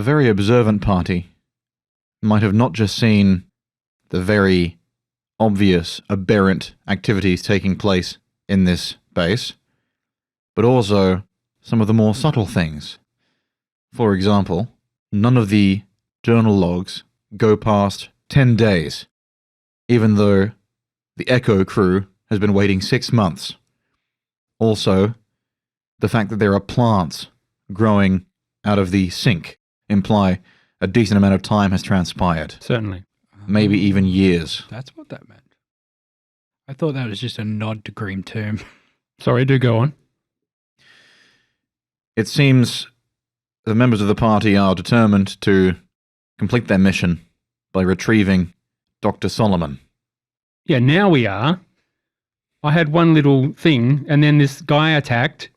a very observant party might have not just seen the very obvious, aberrant activities taking place in this base, but also some of the more subtle things. For example, none of the journal logs go past 10 days, even though the Echo crew has been waiting 6 months. Also, the fact that there are plants growing out of the sink imply a decent amount of time has transpired. Certainly. Maybe even years. That's what that meant. I thought that was just a nod to Green Tomb. Sorry, do go on. It seems the members of the party are determined to complete their mission by retrieving Dr. Solomon. Yeah, now we are. I had one little thing, and then this guy attacked,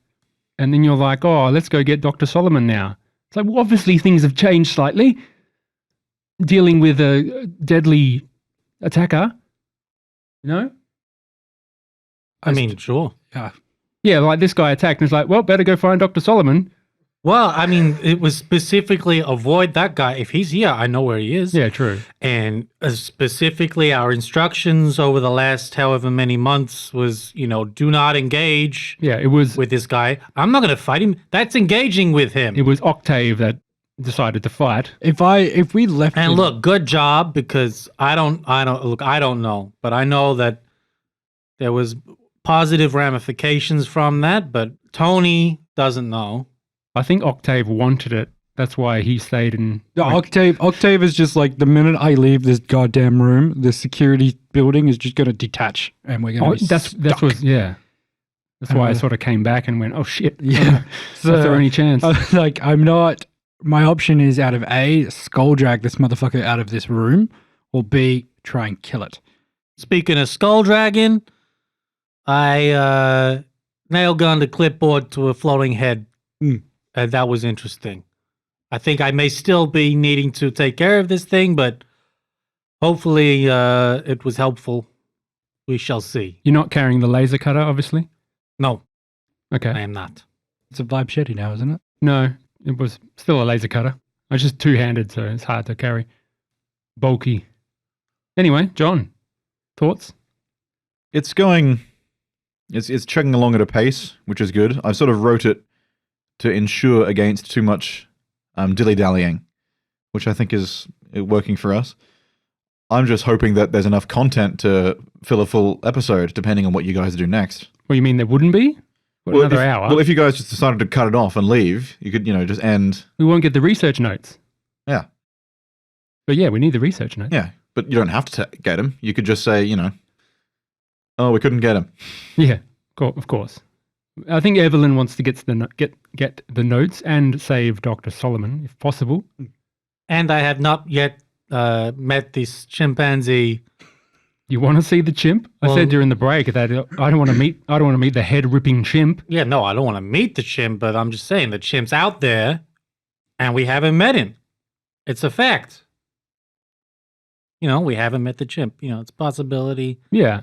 and then you're like, oh, let's go get Dr. Solomon now. It's like, well, obviously things have changed slightly. Dealing with a deadly attacker, you know? I mean, sure. Yeah. Yeah, like this guy attacked, and it's like, well, better go find Dr. Solomon. Well, I mean, it was specifically avoid that guy. If he's here, I know where he is. Yeah, true. And specifically our instructions over the last however many months was, do not engage Yeah, it was with this guy. I'm not going to fight him. That's engaging with him. it was Octave that decided to fight. If we left And with- look, good job, because I don't know, but I know that there was positive ramifications from that, but Tony doesn't know. I think Octave wanted it. That's why he stayed in. No, Octave is just like, the minute I leave this goddamn room, the security building is just going to detach, and we're going to be That's stuck. yeah. That's why I sort of came back and went, oh shit. Yeah. That's our only chance. I'm not. My option is out of A, skull drag this motherfucker out of this room, or B, try and kill it. Speaking of Skull Dragon, I nail gunned a clipboard to a floating head. And that was interesting. I think I may still be needing to take care of this thing, but hopefully it was helpful. We shall see. You're not carrying the laser cutter, obviously? No, Okay. I am not. It's a Vibe Shetty now, isn't it? No, it was still a laser cutter. It's just two-handed, so it's hard to carry. Bulky. Anyway, John, thoughts? It's chugging along at a pace, which is good. I sort of wrote it to ensure against too much dilly-dallying, which I think is working for us. I'm just hoping that there's enough content to fill a full episode, depending on what you guys do next. Well, you mean there wouldn't be? What, another hour? Well, if you guys just decided to cut it off and leave, you could, just end. We won't get the research notes. Yeah. But yeah, we need the research notes. Yeah, but you don't have to get him. You could just say, oh, we couldn't get him. Yeah, of course. I think Evelyn wants to get the notes and save Dr. Solomon, if possible. And I have not yet met this chimpanzee. You want to see the chimp? I Well- said during the break that I don't want to meet the head-ripping chimp. Yeah, no, I don't want to meet the chimp, but I'm just saying the chimp's out there and we haven't met him. It's a fact. We haven't met the chimp. It's a possibility. Yeah,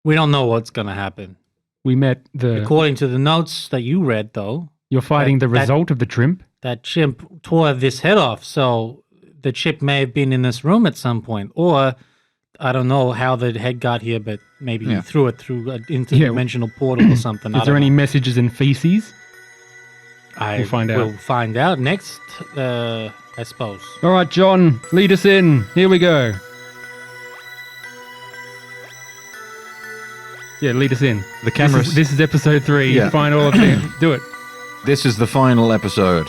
We don't know what's going to happen. we met the. According to the notes that you read, though, You're fighting the result of the chimp. that chimp tore this head off. So the chimp may have been in this room at some point. Or I don't know how the head got here, but maybe you threw it through an interdimensional portal or something. Is there any messages in feces? I We'll find out. We'll find out next, I suppose. All right, John, lead us in. Here we go. Yeah, lead us in. The camera. This is episode 3. Yeah. Find all of them. Do it. This is the final episode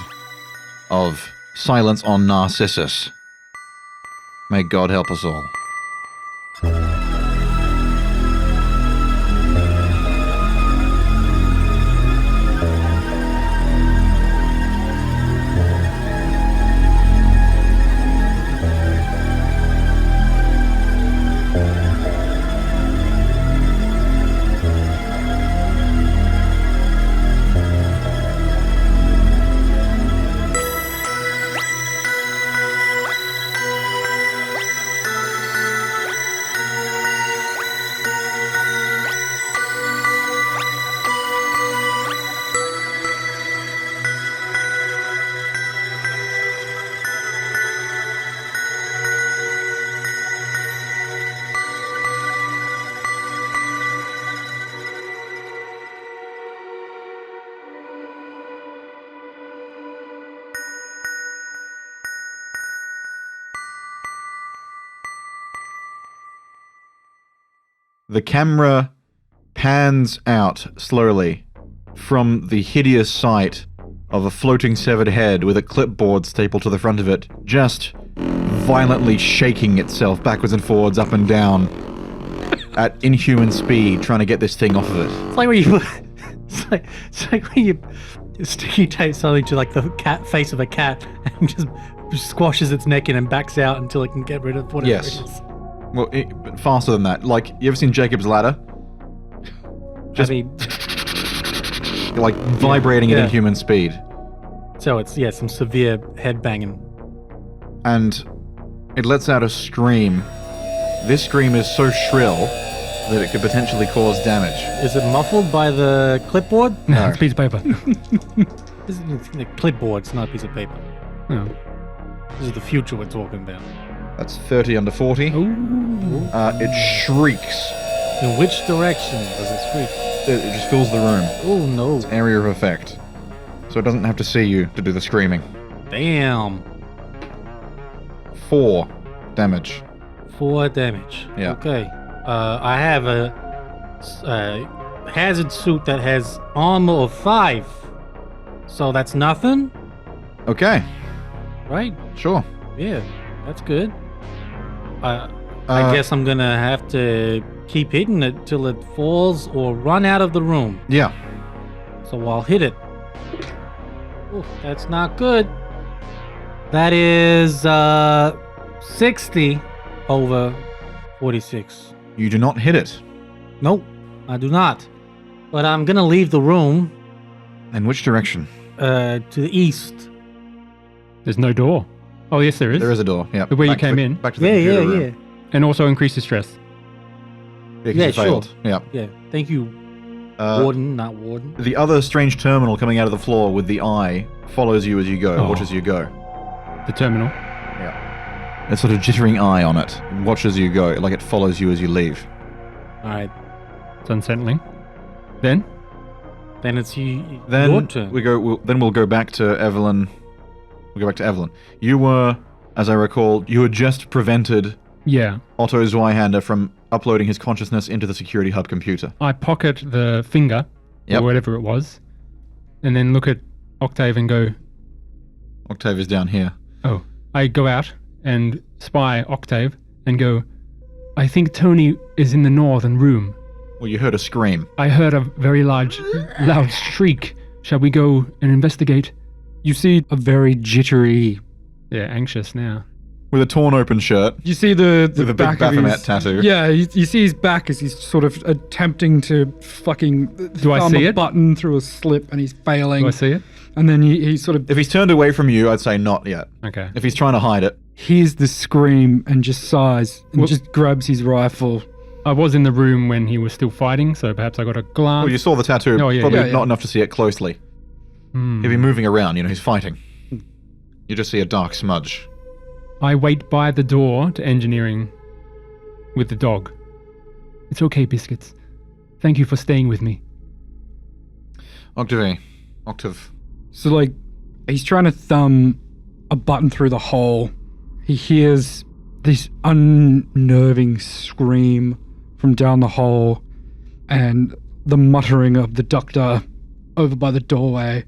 of Silence on Narcissus. May God help us all. The camera pans out slowly from the hideous sight of a floating severed head with a clipboard stapled to the front of it, just violently shaking itself backwards and forwards, up and down, at inhuman speed, trying to get this thing off of it. It's like when you, it's like when you sticky tape something to like the cat face of a cat and just squashes its neck in and backs out until it can get rid of whatever Yes. it is. Well, but faster than that. Like, you ever seen Jacob's Ladder? Just- I mean, Like, vibrating Yeah. at inhuman speed. so it's some severe head banging. And it lets out a scream. This scream is so shrill that it could potentially cause damage. Is it muffled by the clipboard? No, it's a piece of paper. This is the clipboard. It's not a piece of paper. Oh. This is the future we're talking about. That's 30 under 40. Ooh. It shrieks. In which direction does it shriek? It just fills the room. Oh no! Area of effect. So it doesn't have to see you to do the screaming. Damn! 4 damage. 4 damage. Yeah. Okay. I have a hazard suit that has armor of 5. So that's nothing, Okay, right? sure. Yeah, that's good. I guess I'm gonna have to keep hitting it till it falls or run out of the room. Yeah. So I'll hit it. Ooh, that's not good. That is 60 over 46. You do not hit it. Nope, I do not. But I'm gonna leave the room In which direction? to the east. There's no door. Oh, yes, there is. There is a door. Yeah. The way you Back to came the- in. Back to the Yeah, computer yeah, room. And also increase the stress. Because Yeah, you failed. sure. Yeah. Yeah. Thank you, Uh, Warden, not Warden. The other strange terminal coming out of the floor with the eye follows you as you go, Oh. watches you go. The terminal. Yeah. A sort of jittering eye on it, watches you go, like it follows you as you leave. All right, It's unsettling. Then? then it's your Then turn. we'll go back to Evelyn. We'll go back to Evelyn. You were, as I recall, you had just prevented Yeah. Otto Zweihander from uploading his consciousness into the security hub computer. I pocket the finger, Yep. or whatever it was, and then look at Octave and go, Octave is down here. oh. I go out and spy Octave and go, I think Tony is in the northern room. Well, you heard a scream. I heard a very loud shriek. Shall we go and investigate? You see a very jittery. Yeah, anxious now. With a torn open shirt. You see the With a big back of Baphomet his tattoo. Yeah, you see his back as he's sort of attempting to fucking Do I thumb see a it? button through a slip, and he's failing. Do I see it? And then he sort of If he's turned away from you, I'd say not yet. Okay. If he's trying to hide it, hears the scream and just sighs and Well- just grabs his rifle. I was in the room when he was still fighting, so perhaps I got a glance. well, you saw the tattoo. Oh, yeah, probably yeah. not enough to see it closely. Hmm. He'll be moving around, he's fighting. You just see a dark smudge. I wait by the door to engineering with the dog. It's okay, Biscuits. Thank you for staying with me. Octave. So, like, he's trying to thumb a button through the hole. He hears this unnerving scream from down the hole and the muttering of the doctor over by the doorway.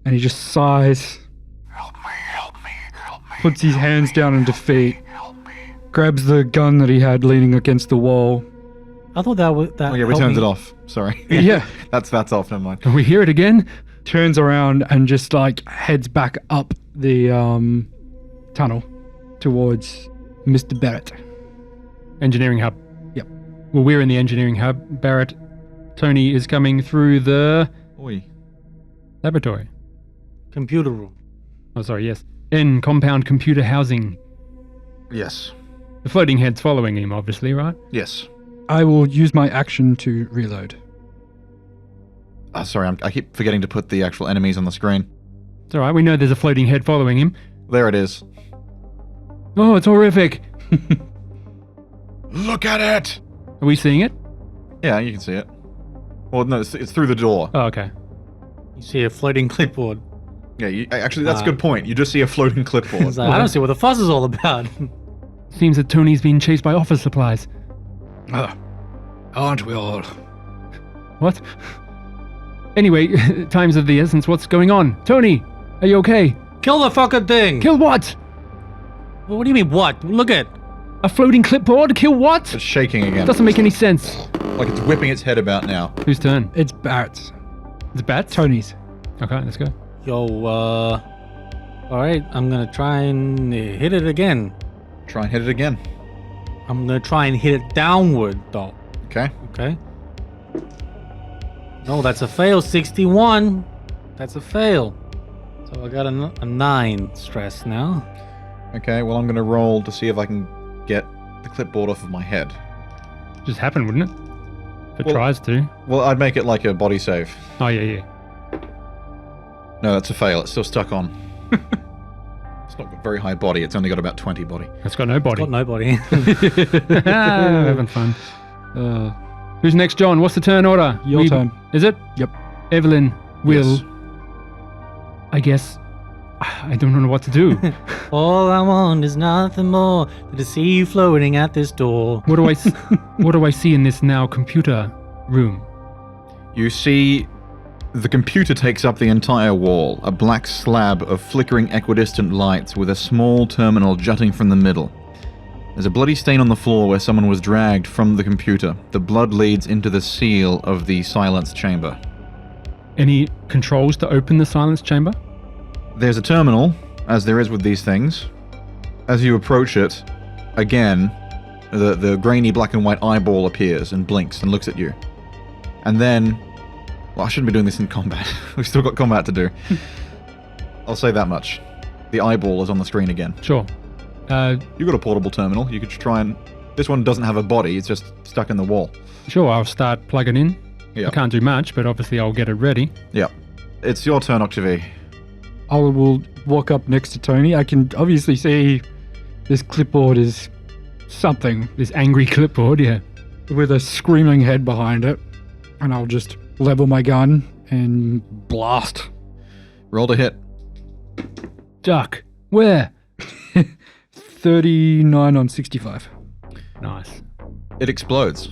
And he just sighs, puts his hands down in defeat, grabs the gun that he had leaning against the wall. I thought that was that. Oh, yeah, helped returns me. it off. Sorry. Yeah. That's off, never mind. Can we hear it again? Turns around and just like heads back up the tunnel towards Mr. Barrett. Engineering hub. Yep. Well, we're in the engineering hub. Barrett, Tony is coming through the Oi. laboratory. Computer room. Oh, sorry, yes. In compound computer housing. Yes. The floating head's following him, obviously, right? Yes. I will use my action to reload. Sorry, I keep forgetting to put the actual enemies on the screen. It's alright, we know there's a floating head following him. There it is. Oh, it's horrific. Look at it! Are we seeing it? Yeah, you can see it. Well, no, it's through the door. Oh, okay. You see a floating clipboard. Yeah, actually, that's a good point. You just see a floating clipboard. It's like, I don't see what the fuss is all about. Seems that Tony's being chased by office supplies. Aren't we all? What? Anyway, time's of the essence. What's going on? Tony, are you okay? Kill the fucking thing! Kill what? What do you mean, what? Look at. A floating clipboard? Kill what? It's shaking again. Doesn't make any sense. Like it's whipping its head about now. Whose turn? It's Barrett's. It's Bats? Tony's. Okay, let's go. Yo, alright, I'm gonna try and hit it again. Try and hit it again. I'm gonna try and hit it downward, though. Okay. Okay? No, that's a fail. 61. That's a fail. So I got a 9 stress now. Okay, well, I'm going to roll to see if I can get the clipboard off of my head. Just happen, wouldn't it? If it Well- tries to. Well, I'd make it like a body save. Oh, yeah. No, that's a fail. It's still stuck on. It's not got very high body. It's only got about 20 body. It's got no body. Got nobody. Having fun. Who's next, John? What's the turn order? Your turn. Is it? Yep. Evelyn, Will. Yes. I guess. I don't know what to do. All I want is nothing more than to see you floating at this door. What do what do I see in this now computer room? You see the computer takes up the entire wall, a black slab of flickering equidistant lights with a small terminal jutting from the middle. There's a bloody stain on the floor where someone was dragged from the computer. The blood leads into the seal of the silence chamber. Any controls to open the silence chamber? There's a terminal, as there is with these things. As you approach it, again, the grainy black and white eyeball appears and blinks and looks at you. And then, well, I shouldn't be doing this in combat. We've still got combat to do. I'll say that much. The eyeball is on the screen again. Sure. You've got a portable terminal. You could try and... This one doesn't have a body. It's just stuck in the wall. Sure, I'll start plugging in. Yeah. I can't do much, but obviously I'll get it ready. Yeah. It's your turn, Octavie. I will walk up next to Tony. I can obviously see this clipboard is something This angry clipboard, yeah. with a screaming head behind it. And I'll just level my gun and blast. Roll to hit. Duck. Where? 39 on 65. Nice. It explodes.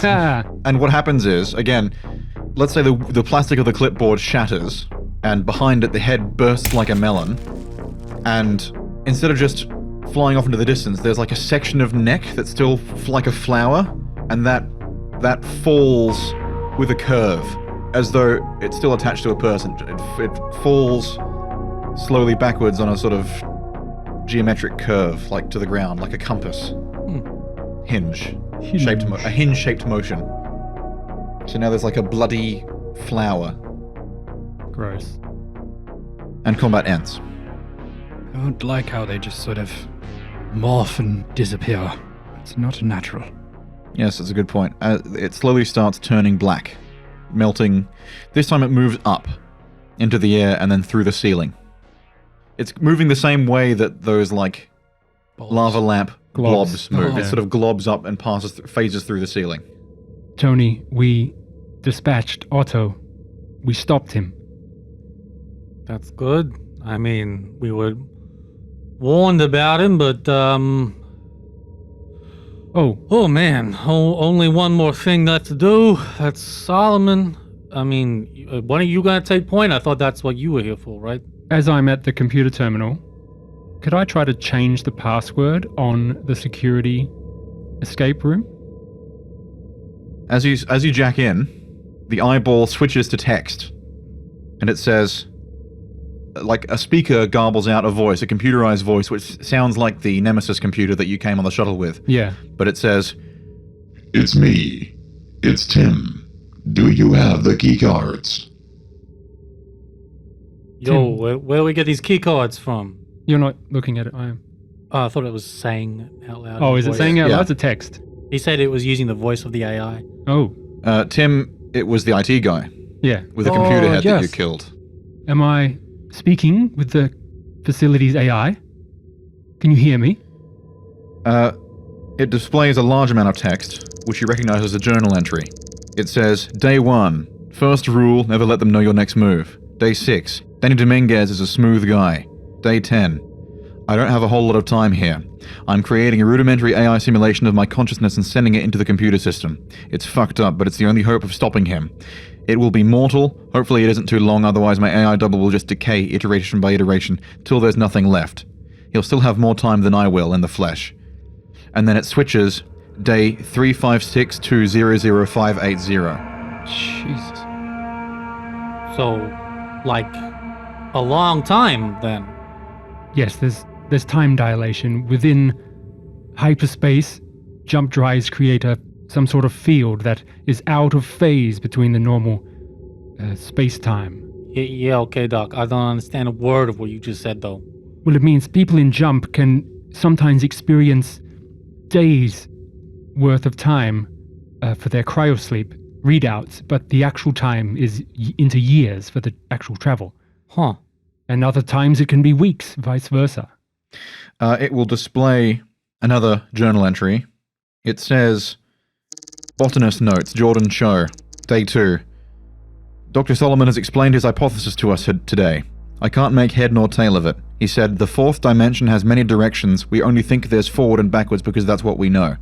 Ah, And what happens is, again, let's say the plastic of the clipboard shatters, and behind it the head bursts like a melon, and instead of just flying off into the distance, there's like a section of neck that's still like a flower, and that falls with a curve, as though it's still attached to a person. It falls slowly backwards on a sort of geometric curve, like to the ground, like a compass. Hinge. A hinge-shaped motion. So now there's like a bloody flower. gross. And combat ends. I don't like how they just sort of morph and disappear. It's not natural. Yes, that's a good point. It slowly starts turning black, melting. This time it moves up into the air and then through the ceiling. It's moving the same way that those like lava lamp globs move. Oh. It sort of globs up and phases through the ceiling. Tony, we dispatched Otto. We stopped him. That's good. I mean, we were warned about him, but oh man, only one more thing left to do. That's Solomon. I mean, why don't you gonna take point? I thought that's what you were here for, right? As I'm at the computer terminal, could I try to change the password on the security escape room? As you jack in, the eyeball switches to text, and it says, like a speaker garbles out a voice, a computerized voice, which sounds like the Nemesis computer that you came on the shuttle with. Yeah. But it says, It's me. It's Tim. Do you have the key cards? Yo, where do we get these key cards from? You're not looking at it, I am. Oh, I thought it was saying out loud. Oh, is it voice. saying out Yeah. loud? It's a text. He said it was using the voice of the AI. Oh, Tim, it was the IT guy yeah. with the Oh, computer head that yes. you killed. Am I speaking with the facility's AI? Can you hear me? It displays a large amount of text, which you recognize as a journal entry. It says, Day 1. First rule, never let them know your next move. Day 6. Danny Dominguez is a smooth guy. Day 10. I don't have a whole lot of time here. I'm creating a rudimentary AI simulation of my consciousness and sending it into the computer system. It's fucked up, but it's the only hope of stopping him. It will be mortal. Hopefully it isn't too long, otherwise my AI double will just decay iteration by iteration till there's nothing left. He'll still have more time than I will in the flesh. And then it switches day 356200580. Jesus. So, like, a long time then. Yes, there's time dilation. Within hyperspace, jump drives create some sort of field that is out of phase between the normal space-time. Yeah, okay, Doc. I don't understand a word of what you just said, though. Well, it means people in jump can sometimes experience days worth of time for their cryosleep readouts, but the actual time is into years for the actual travel. Huh. And other times it can be weeks, vice versa. It will display another journal entry. It says, Botanist notes, Jordan Cho, day 2. Dr. Solomon has explained his hypothesis to us today. I can't make head nor tail of it. He said, the fourth dimension has many directions. We only think there's forward and backwards because that's what we know.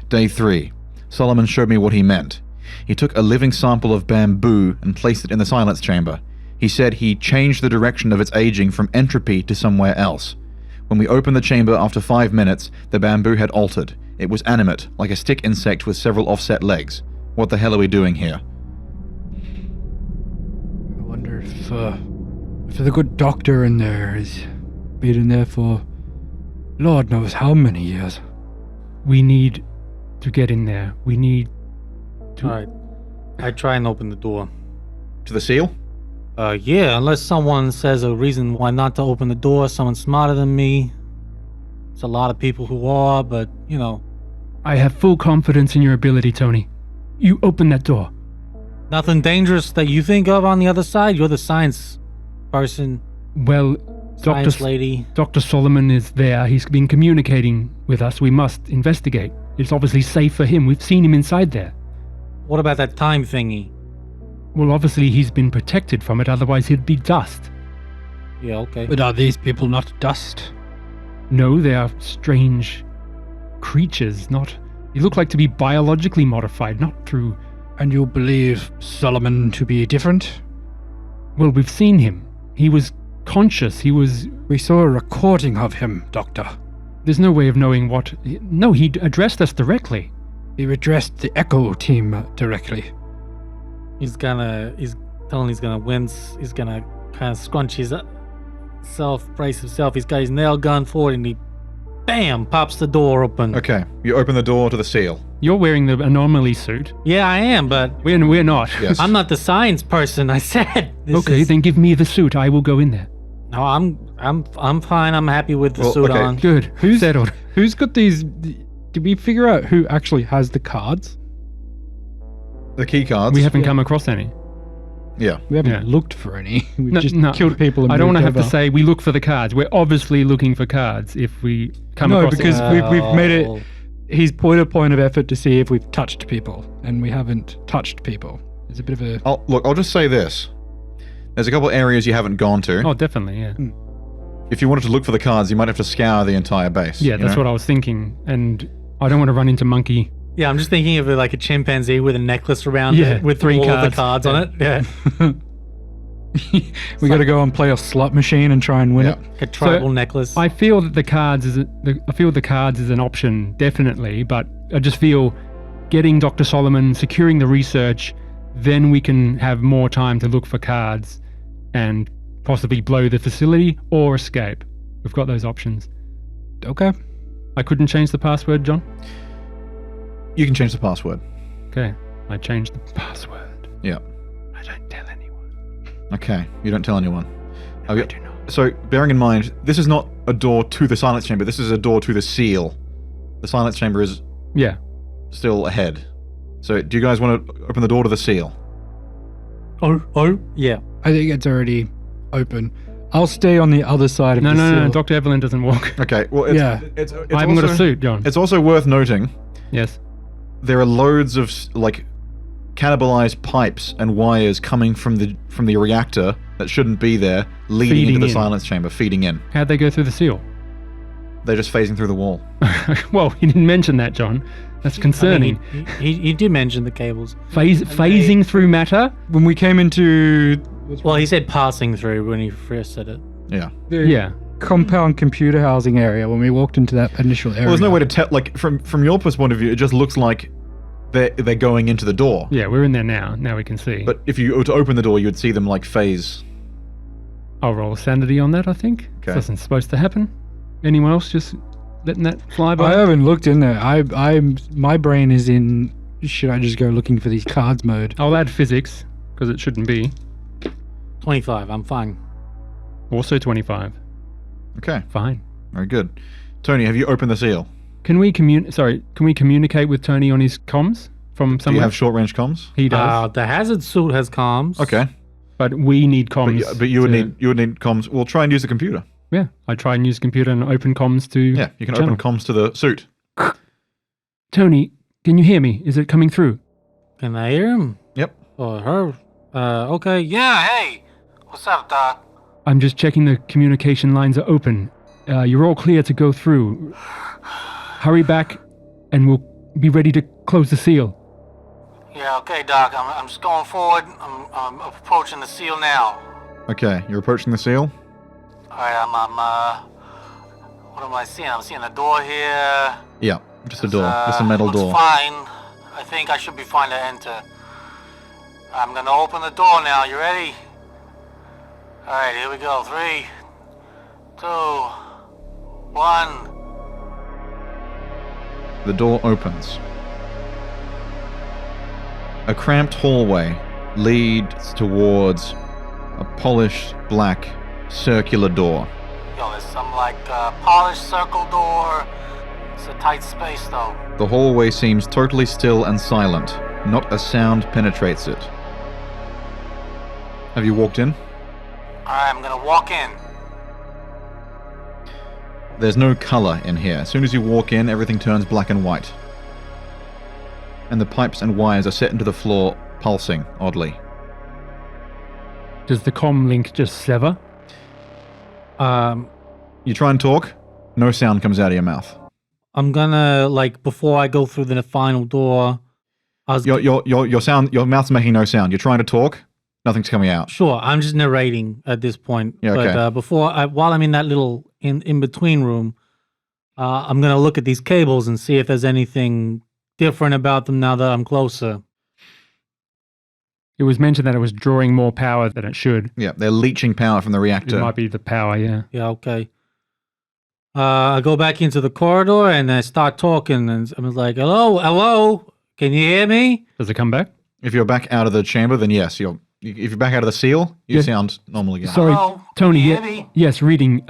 Day 3. Solomon showed me what he meant. He took a living sample of bamboo and placed it in the silence chamber. He said he changed the direction of its aging from entropy to somewhere else. When we opened the chamber after 5 minutes, the bamboo had altered. It was animate, like a stick insect with several offset legs. What the hell are we doing here? I wonder if the good doctor in there has been in there for Lord knows how many years. We need to get in there. We need to... All right. I try and open the door. To the seal? Yeah, unless someone says a reason why not to open the door, someone smarter than me. There's a lot of people who are, but, you know. I have full confidence in your ability, Tony. You open that door. Nothing dangerous that you think of on the other side? You're the science person, Well, science lady. Dr. Solomon is there. He's been communicating with us. We must investigate. It's obviously safe for him. We've seen him inside there. What about that time thingy? Well, obviously he's been protected from it, otherwise he'd be dust. Yeah, okay. But are these people not dust? No, they are strange creatures, not... They look like to be biologically modified, not through... And you believe Solomon to be different? Well, we've seen him. He was conscious. He was... We saw a recording of him, Doctor. There's no way of knowing what... No, he addressed us directly. He addressed the Echo team directly. He's telling he's gonna wince. He's gonna kind of scrunch his brace himself. He's got his nail gun forward and he, bam, pops the door open. Okay, you open the door to the seal. You're wearing the anomaly suit. Yeah, I am, but We're not. Yes. I'm not the science person. I said. Okay, then give me the suit. I will go in there. No, I'm fine. I'm happy with the Well, suit okay. on. Good. Settled. Who's got these? Did we figure out who actually has the cards? The key cards. We haven't come across any. Yeah. We haven't Yeah. looked for any. We've No, just no. killed people and I don't want to have moved to over. say we look for the cards. We're obviously looking for cards if we come No, across because any. we've made it... Oh. He's put a point of effort to see if we've touched people, and we haven't touched people. It's a bit of a... I'll just say this. There's a couple areas you haven't gone to. Oh, definitely, yeah. If you wanted to look for the cards, you might have to scour the entire base. Yeah, that's what I was thinking. And I don't want to run into Monkey. Yeah, I'm just thinking of it like a chimpanzee with a necklace around Yeah, it with 3 all of the cards. cards on it. Yeah, we got to go and play a slot machine and try and win Yeah. it. a tribal necklace. I feel that the cards is an option, definitely, but I just feel getting Dr. Solomon, securing the research, then we can have more time to look for cards and possibly blow the facility or escape. We've got those options. Okay. I couldn't change the password, John? You can change the password. Okay, I changed the password. Yeah. I don't tell anyone. Okay. You don't tell anyone. I Okay. do not. So, bearing in mind, this is not a door to the silence chamber. This is a door to the seal. The silence chamber is Yeah. still ahead. So, do you guys want to open the door to the seal? Yeah. I think it's already open. I'll stay on the other side of No, the no, seal. Dr. Evelyn doesn't walk. Okay. Well, it's, Yeah. it's I haven't got a also- suit, John. It's also worth noting Yes. there are loads of like cannibalized pipes and wires coming from the reactor that shouldn't be there, leading Feeding into the in. silence chamber, feeding in. How'd they go through the seal? They're just phasing through the wall. Well, you didn't mention that, John. That's concerning. I mean, he did mention the cables. Phasing through matter? When we came into Well, he said passing through when he first said it. Yeah. the Yeah. compound computer housing area, when we walked into that initial area. Well, there's no way to tell. Like from your point of view, it just looks like they're going into the door. Yeah, we're in there now. Now we can see. But if you were to open the door, you would see them like phase. I'll roll sanity on that, I think. Okay. This isn't supposed to happen. Anyone else just letting that fly I by? haven't looked in there. My brain is in. Should I just go looking for these cards mode? I'll add physics, because it shouldn't be. 25. I'm fine. Also 25. Okay, Fine. very good. Tony, have you opened the seal? Can we communicate with Tony on his comms from Do you somewhere? have short range comms? He does. The hazard suit has comms. Okay, But we need but, comms. but you would to- need comms. We'll try and use the computer. Yeah, I try and use computer and open comms to. Yeah, you can channel. open comms to the suit. Tony, can you hear me? Is it coming through? Can I hear him? Yep. Or her? Okay. Yeah, hey. What's up, Doc? I'm just checking the communication lines are open. You're all clear to go through. Hurry back, and we'll be ready to close the seal. Yeah, okay, Doc. I'm just going forward. I'm approaching the seal now. Okay, you're approaching the seal. Alright, what am I seeing? I'm seeing a door here. Yeah, just a door, just a metal looks door. fine. I think I should be fine to enter. I'm gonna open the door now. You ready? Alright, here we go. 3, 2, 1. The door opens. A cramped hallway leads towards a polished black circular door. Yo, there's some polished circle door. It's a tight space though. The hallway seems totally still and silent. Not a sound penetrates it. Have you walked in? Alright, I'm gonna walk in. There's no color in here. As soon as you walk in, everything turns black and white. And the pipes and wires are set into the floor, pulsing oddly. Does the comm link just sever? You try and talk, no sound comes out of your mouth. I'm gonna before I go through the final door. I was Your mouth's making no sound. You're trying to talk, nothing's coming out. Sure, I'm just narrating at this point. Yeah, okay. But while I'm in that little in between room, I'm gonna look at these cables and see if there's anything different about them now that I'm closer. It was mentioned that it was drawing more power than it should. Yeah, they're leeching power from the It reactor. might be the power, yeah. Yeah, okay. I go back into the corridor and I start talking, and I'm like, "Hello, can you hear me?" Does it come back? If you're back out of the chamber, then yes. If you're back out of the seal, you Yeah. sound normal again. Sorry, Hello? Tony. Can you Yeah, hear me? yes, reading.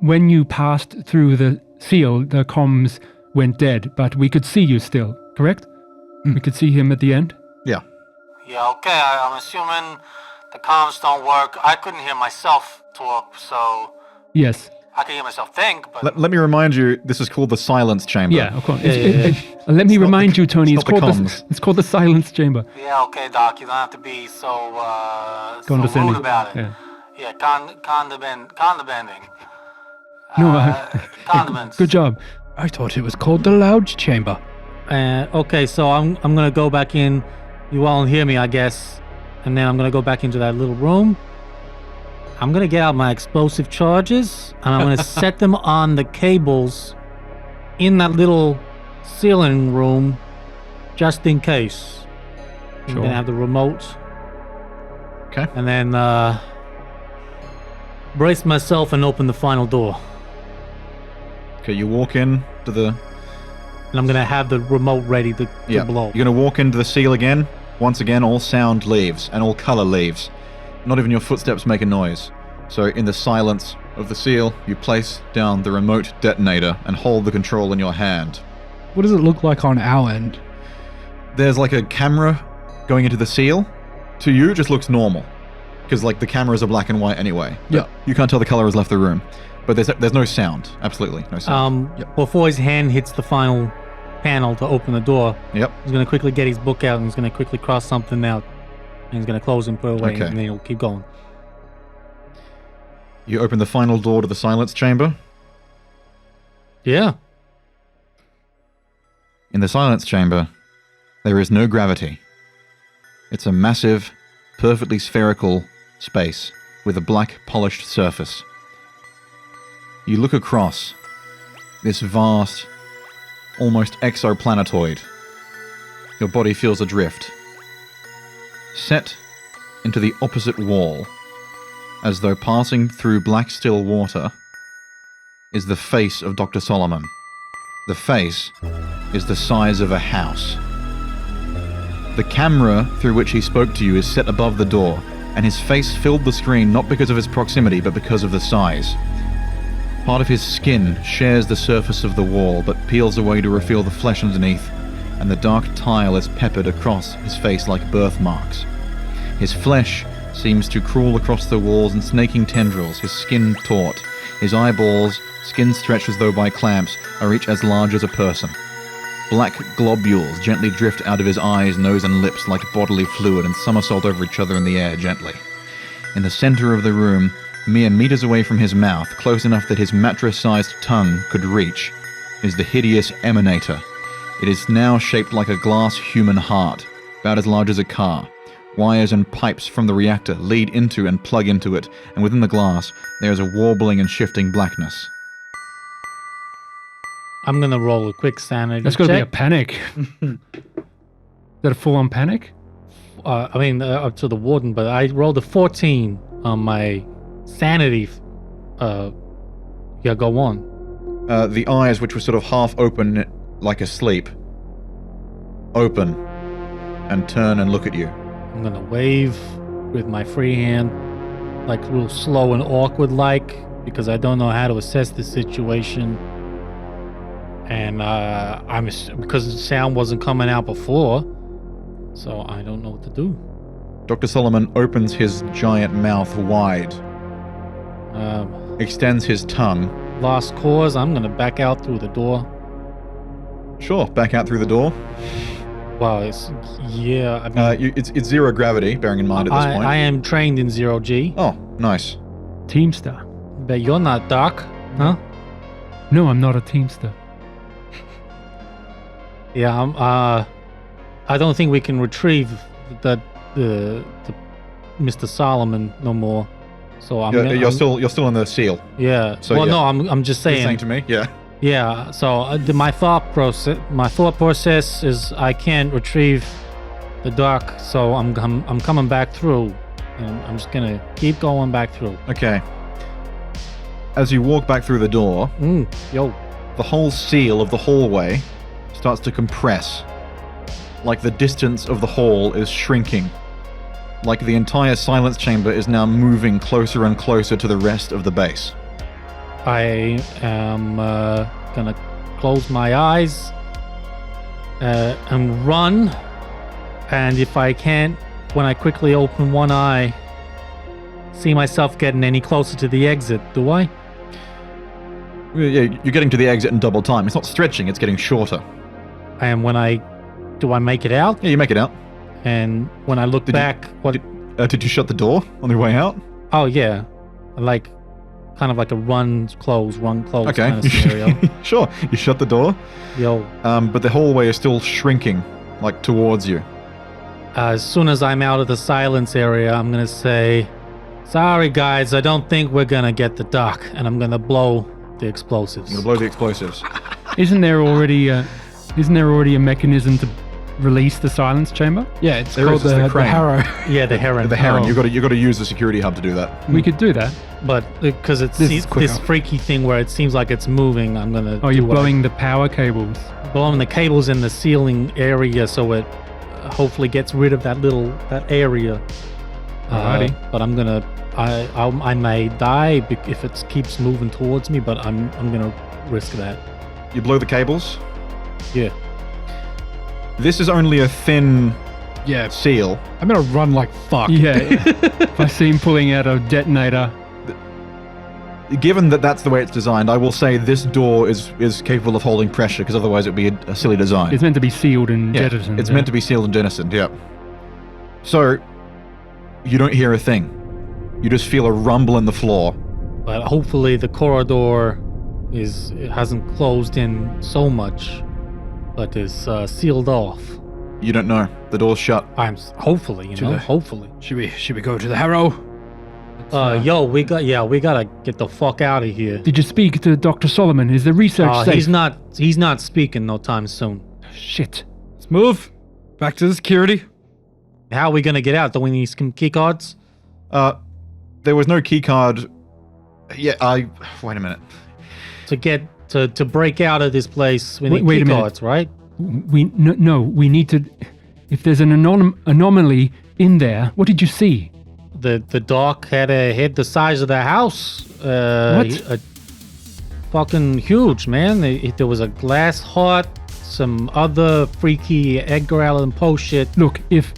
When you passed through the seal, the comms went dead, but we could see you still, correct? We could see him at the end? Yeah. Yeah, okay. I'm assuming the comms don't work. I couldn't hear myself talk, so Yes. I could hear myself think, but Let me remind you, this is called the silence chamber. Yeah, of course. Yeah, Let me remind you, Tony, it's it's not the called comms. it's called the silence chamber. yeah, okay, Doc. You don't have to be so Condescending. rude about it. Yeah. Yeah, condescending. No, Condiments. good job. I thought it was called the loud chamber. Okay, so I'm gonna go back in. You all hear me, I guess, and then I'm gonna go back into that little room. I'm gonna get out my explosive charges and I'm gonna set them on the cables in that little ceiling room, just in case. I'm Sure. gonna have the remote. Okay. And then brace myself and open the final door. Okay, you walk in to the... And I'm gonna have the remote ready to Yeah. blow. You're going to walk into the seal again. Once again, all sound leaves and all color leaves. Not even your footsteps make a noise. So in the silence of the seal, you place down the remote detonator and hold the control in your hand. What does it look like on our end? There's like a camera going into the seal. To you, it just looks normal. Because like the cameras are black and white anyway. But Yeah. You can't tell the color has left the room. But there's no sound. Absolutely no sound. Before his hand hits the final panel to open the door, Yep. he's gonna quickly get his book out and he's gonna quickly cross something out. And he's gonna close and put it away, Okay. and then he'll keep going. You open the final door to the silence chamber. Yeah. In the silence chamber, there is no gravity. It's a massive, perfectly spherical space with a black polished surface. You look across this vast, almost exoplanetoid. Your body feels adrift. Set into the opposite wall, as though passing through black still water, is the face of Dr. Solomon. The face is the size of a house. The camera through which he spoke to you is set above the door, and his face filled the screen not because of its proximity, but because of the size. Part of his skin shares the surface of the wall, but peels away to reveal the flesh underneath, and the dark tile is peppered across his face like birthmarks. His flesh seems to crawl across the walls in snaking tendrils, his skin taut. His eyeballs, skin stretched as though by clamps, are each as large as a person. Black globules gently drift out of his eyes, nose, and lips like bodily fluid and somersault over each other in the air gently. In the center of the room, mere meters away from his mouth, close enough that his mattress-sized tongue could reach, is the hideous emanator. It is now shaped like a glass human heart, about as large as a car. Wires and pipes from the reactor lead into and plug into it, and within the glass, there is a warbling and shifting blackness. I'm gonna roll a quick sanity That's got to be a check. panic. Is that a full-on panic? Up to the warden, but I rolled a 14 on my sanity. Yeah, go on. The eyes, which were sort of half open like asleep, open and turn and look at you. I'm gonna wave with my free hand, like real slow and awkward like, because I don't know how to assess the situation. And because the sound wasn't coming out before, so I don't know what to do. Dr. Solomon opens his giant mouth wide, extends his tongue. Lost cause, I'm gonna back out through the door. Sure, back out through the door. Wow, yeah, I mean, It's zero gravity, bearing in mind at this point. I am trained in zero G, Oh, nice. Teamster. but you're not, Doc, huh? No, I'm not a Teamster. Yeah, I don't think we can retrieve the Mr. Solomon no more. So You're still in the seal. yeah. so well, yeah. no, I'm just You're saying. saying to me, yeah. Yeah. So my thought process is I can't retrieve the dock, so I'm coming back through, and I'm just gonna keep going back through. Okay. As you walk back through the door, Yo. the whole seal of the hallway starts to compress, like the distance of the hall is shrinking, like the entire silence chamber is now moving closer and closer to the rest of the base. I am gonna close my eyes and run. And if I can't, when I quickly open one eye, see myself getting any closer to the exit, do I? Yeah, you're getting to the exit in double time. It's not stretching, it's getting shorter. And do I make it out? Yeah, you make it out. And when I look Did you- back, what? Did you shut the door on your way out? Oh yeah, like kind of like a run close Okay. kind of scenario. Sure, you shut the door, Yo, but the hallway is still shrinking, like towards you. as soon as I'm out of the silence area, I'm gonna say, "Sorry guys, I don't think we're gonna get the dock," and I'm gonna blow the explosives. I'm gonna blow the explosives. Isn't there already a mechanism to release the silence chamber? Yeah, it's There called is, it's the the crane. Harrow. Yeah, the heron. The heron. Oh. You got to use the security hub to do that. We could do that. But because it's This is quicker. this freaky thing where it seems like it's moving, I'm gonna. Oh, you're do what I- blowing the power cables. blowing the cables in the ceiling area so it hopefully gets rid of that area. Alrighty. But I'm gonna. I may die if it keeps moving towards me, but I'm gonna risk that. You blow the cables. Yeah. This is only a thin Yeah, seal. I'm gonna run like fuck. Yeah. If I see him pulling out a detonator, Given that that's the way it's designed, I will say this door is capable of holding pressure, because otherwise it would be a silly design. it's meant to be sealed and Yeah, jettisoned. it's meant to be sealed and jettisoned, yeah. So, you don't hear a thing. You just feel a rumble in the floor. But hopefully the corridor it hasn't closed in so much, but is sealed off. You don't know. The door's shut. Hopefully, To the- hopefully. Should we go to the Harrow? Yo, we gotta get the fuck out of here. Did you speak to Dr. Solomon? Is the research safe? He's not speaking no time soon. Shit. Let's move. Back to the security. How are we gonna get out? Do we need some key cards? There was no key card. Yeah, wait a minute. To get to break out of this place, we need Wait key a minute. cards, right? No, we need to. If there's an anomaly in there, what did you see? The dock had a head the size of the house. What? Fucking huge, man. There was a glass heart, some other freaky Edgar Allan Poe shit. Look, if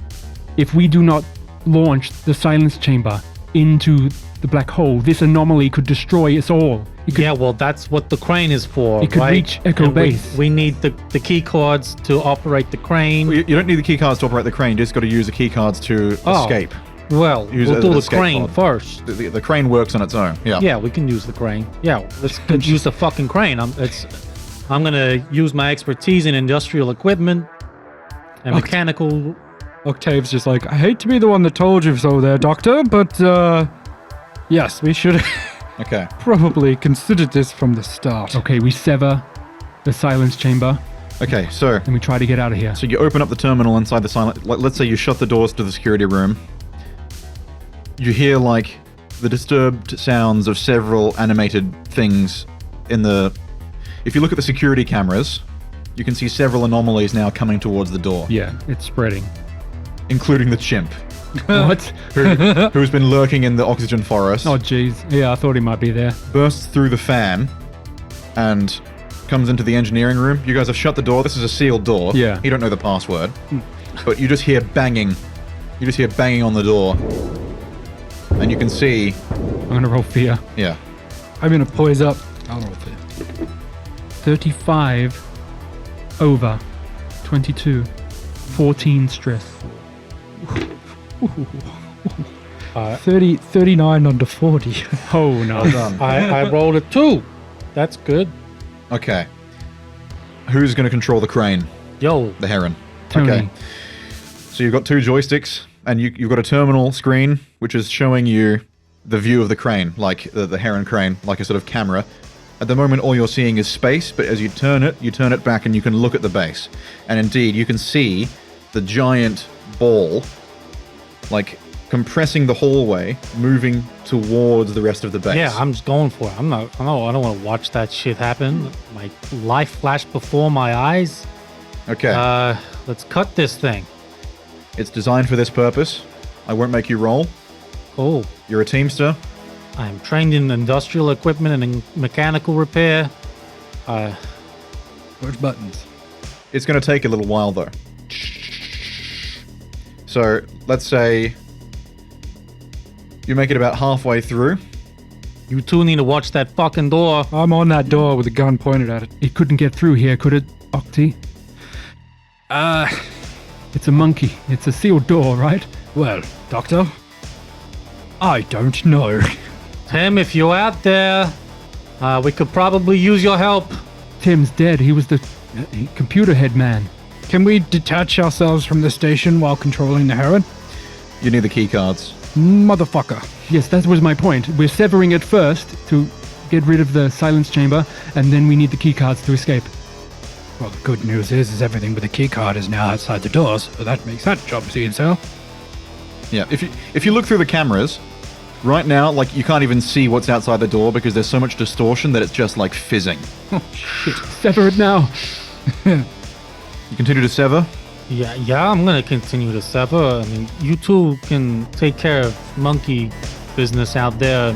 we do not launch the silence chamber into the black hole, this anomaly could destroy us all. It could, Yeah, well, that's what the crane is for, It could right? reach Echo And Base. We need the key cards to operate the crane. You don't need the key cards to operate the crane. You just got to use the key cards to Oh. escape. Well, Use we'll it do as the escape crane pod. first. The crane works on its own. Yeah. Yeah, we can use the crane. Yeah, let's use the fucking crane. I'm gonna use my expertise in industrial equipment and Okay. mechanical. Octave's just like, I hate to be the one that told you so there, Doctor, but yes, we should Okay. probably considered this from the start. okay, we sever the silence chamber Okay. So and we try to get out of here. you open up the terminal inside the silent. Let's say you shut the doors to the security room. You hear like the disturbed sounds of several animated things in the. If you look at the security cameras, you can see several anomalies now coming towards the door, Yeah, it's spreading. including the chimp, What? who's been lurking in the oxygen forest. Oh, jeez. Yeah, I thought he might be there. Bursts through the fan and comes into the engineering room. You guys have shut the door. This is a sealed door. Yeah. You don't know the password. But you just hear banging. You just hear banging on the door. And you can see, I'm gonna roll fear. yeah. I'm gonna poise up. I'll roll for it. 35 over 22. 14 stress. 39 under 40. Oh, no. I rolled a 2. That's good. Okay. Who's going to control the crane? Yo, The Heron. Tony. Okay. So you've got two joysticks, and you've got a terminal screen, which is showing you the view of the crane, like the Heron crane, like a sort of camera. At the moment, all you're seeing is space, but as you turn it back, and you can look at the base. And indeed, you can see the giant ball, like, compressing the hallway, moving towards the rest of the base. yeah, I'm just going for it. I don't want to watch that shit happen. My life flashed before my eyes. Okay. Let's cut this thing. It's designed for this purpose. I won't make you roll. Cool. You're a teamster. I'm trained in industrial equipment and in mechanical repair. Push buttons. It's going to take a little while, though. So, let's say you make it about halfway through. You two need to watch that fucking door. I'm on that door with a gun pointed at it. It couldn't get through here, could it, Octi? It's a monkey. It's a sealed door, right? Well, Doctor, I don't know. Tim, if you're out there, we could probably use your help. Tim's dead. He was the computer head man. Can we detach ourselves from the station while controlling the Heron? You need the key cards. Motherfucker. Yes, that was my point. We're severing it first to get rid of the silence chamber, and then we need the keycards to escape. Well, the good news is everything with the key card is now outside the doors, so that makes that job easier. Yeah, if you look through the cameras, right now, like, you can't even see what's outside the door because there's so much distortion that it's just, like, fizzing. Sever it now. You continue to sever. Yeah, I'm gonna continue to sever. I mean, you two can take care of monkey business out there.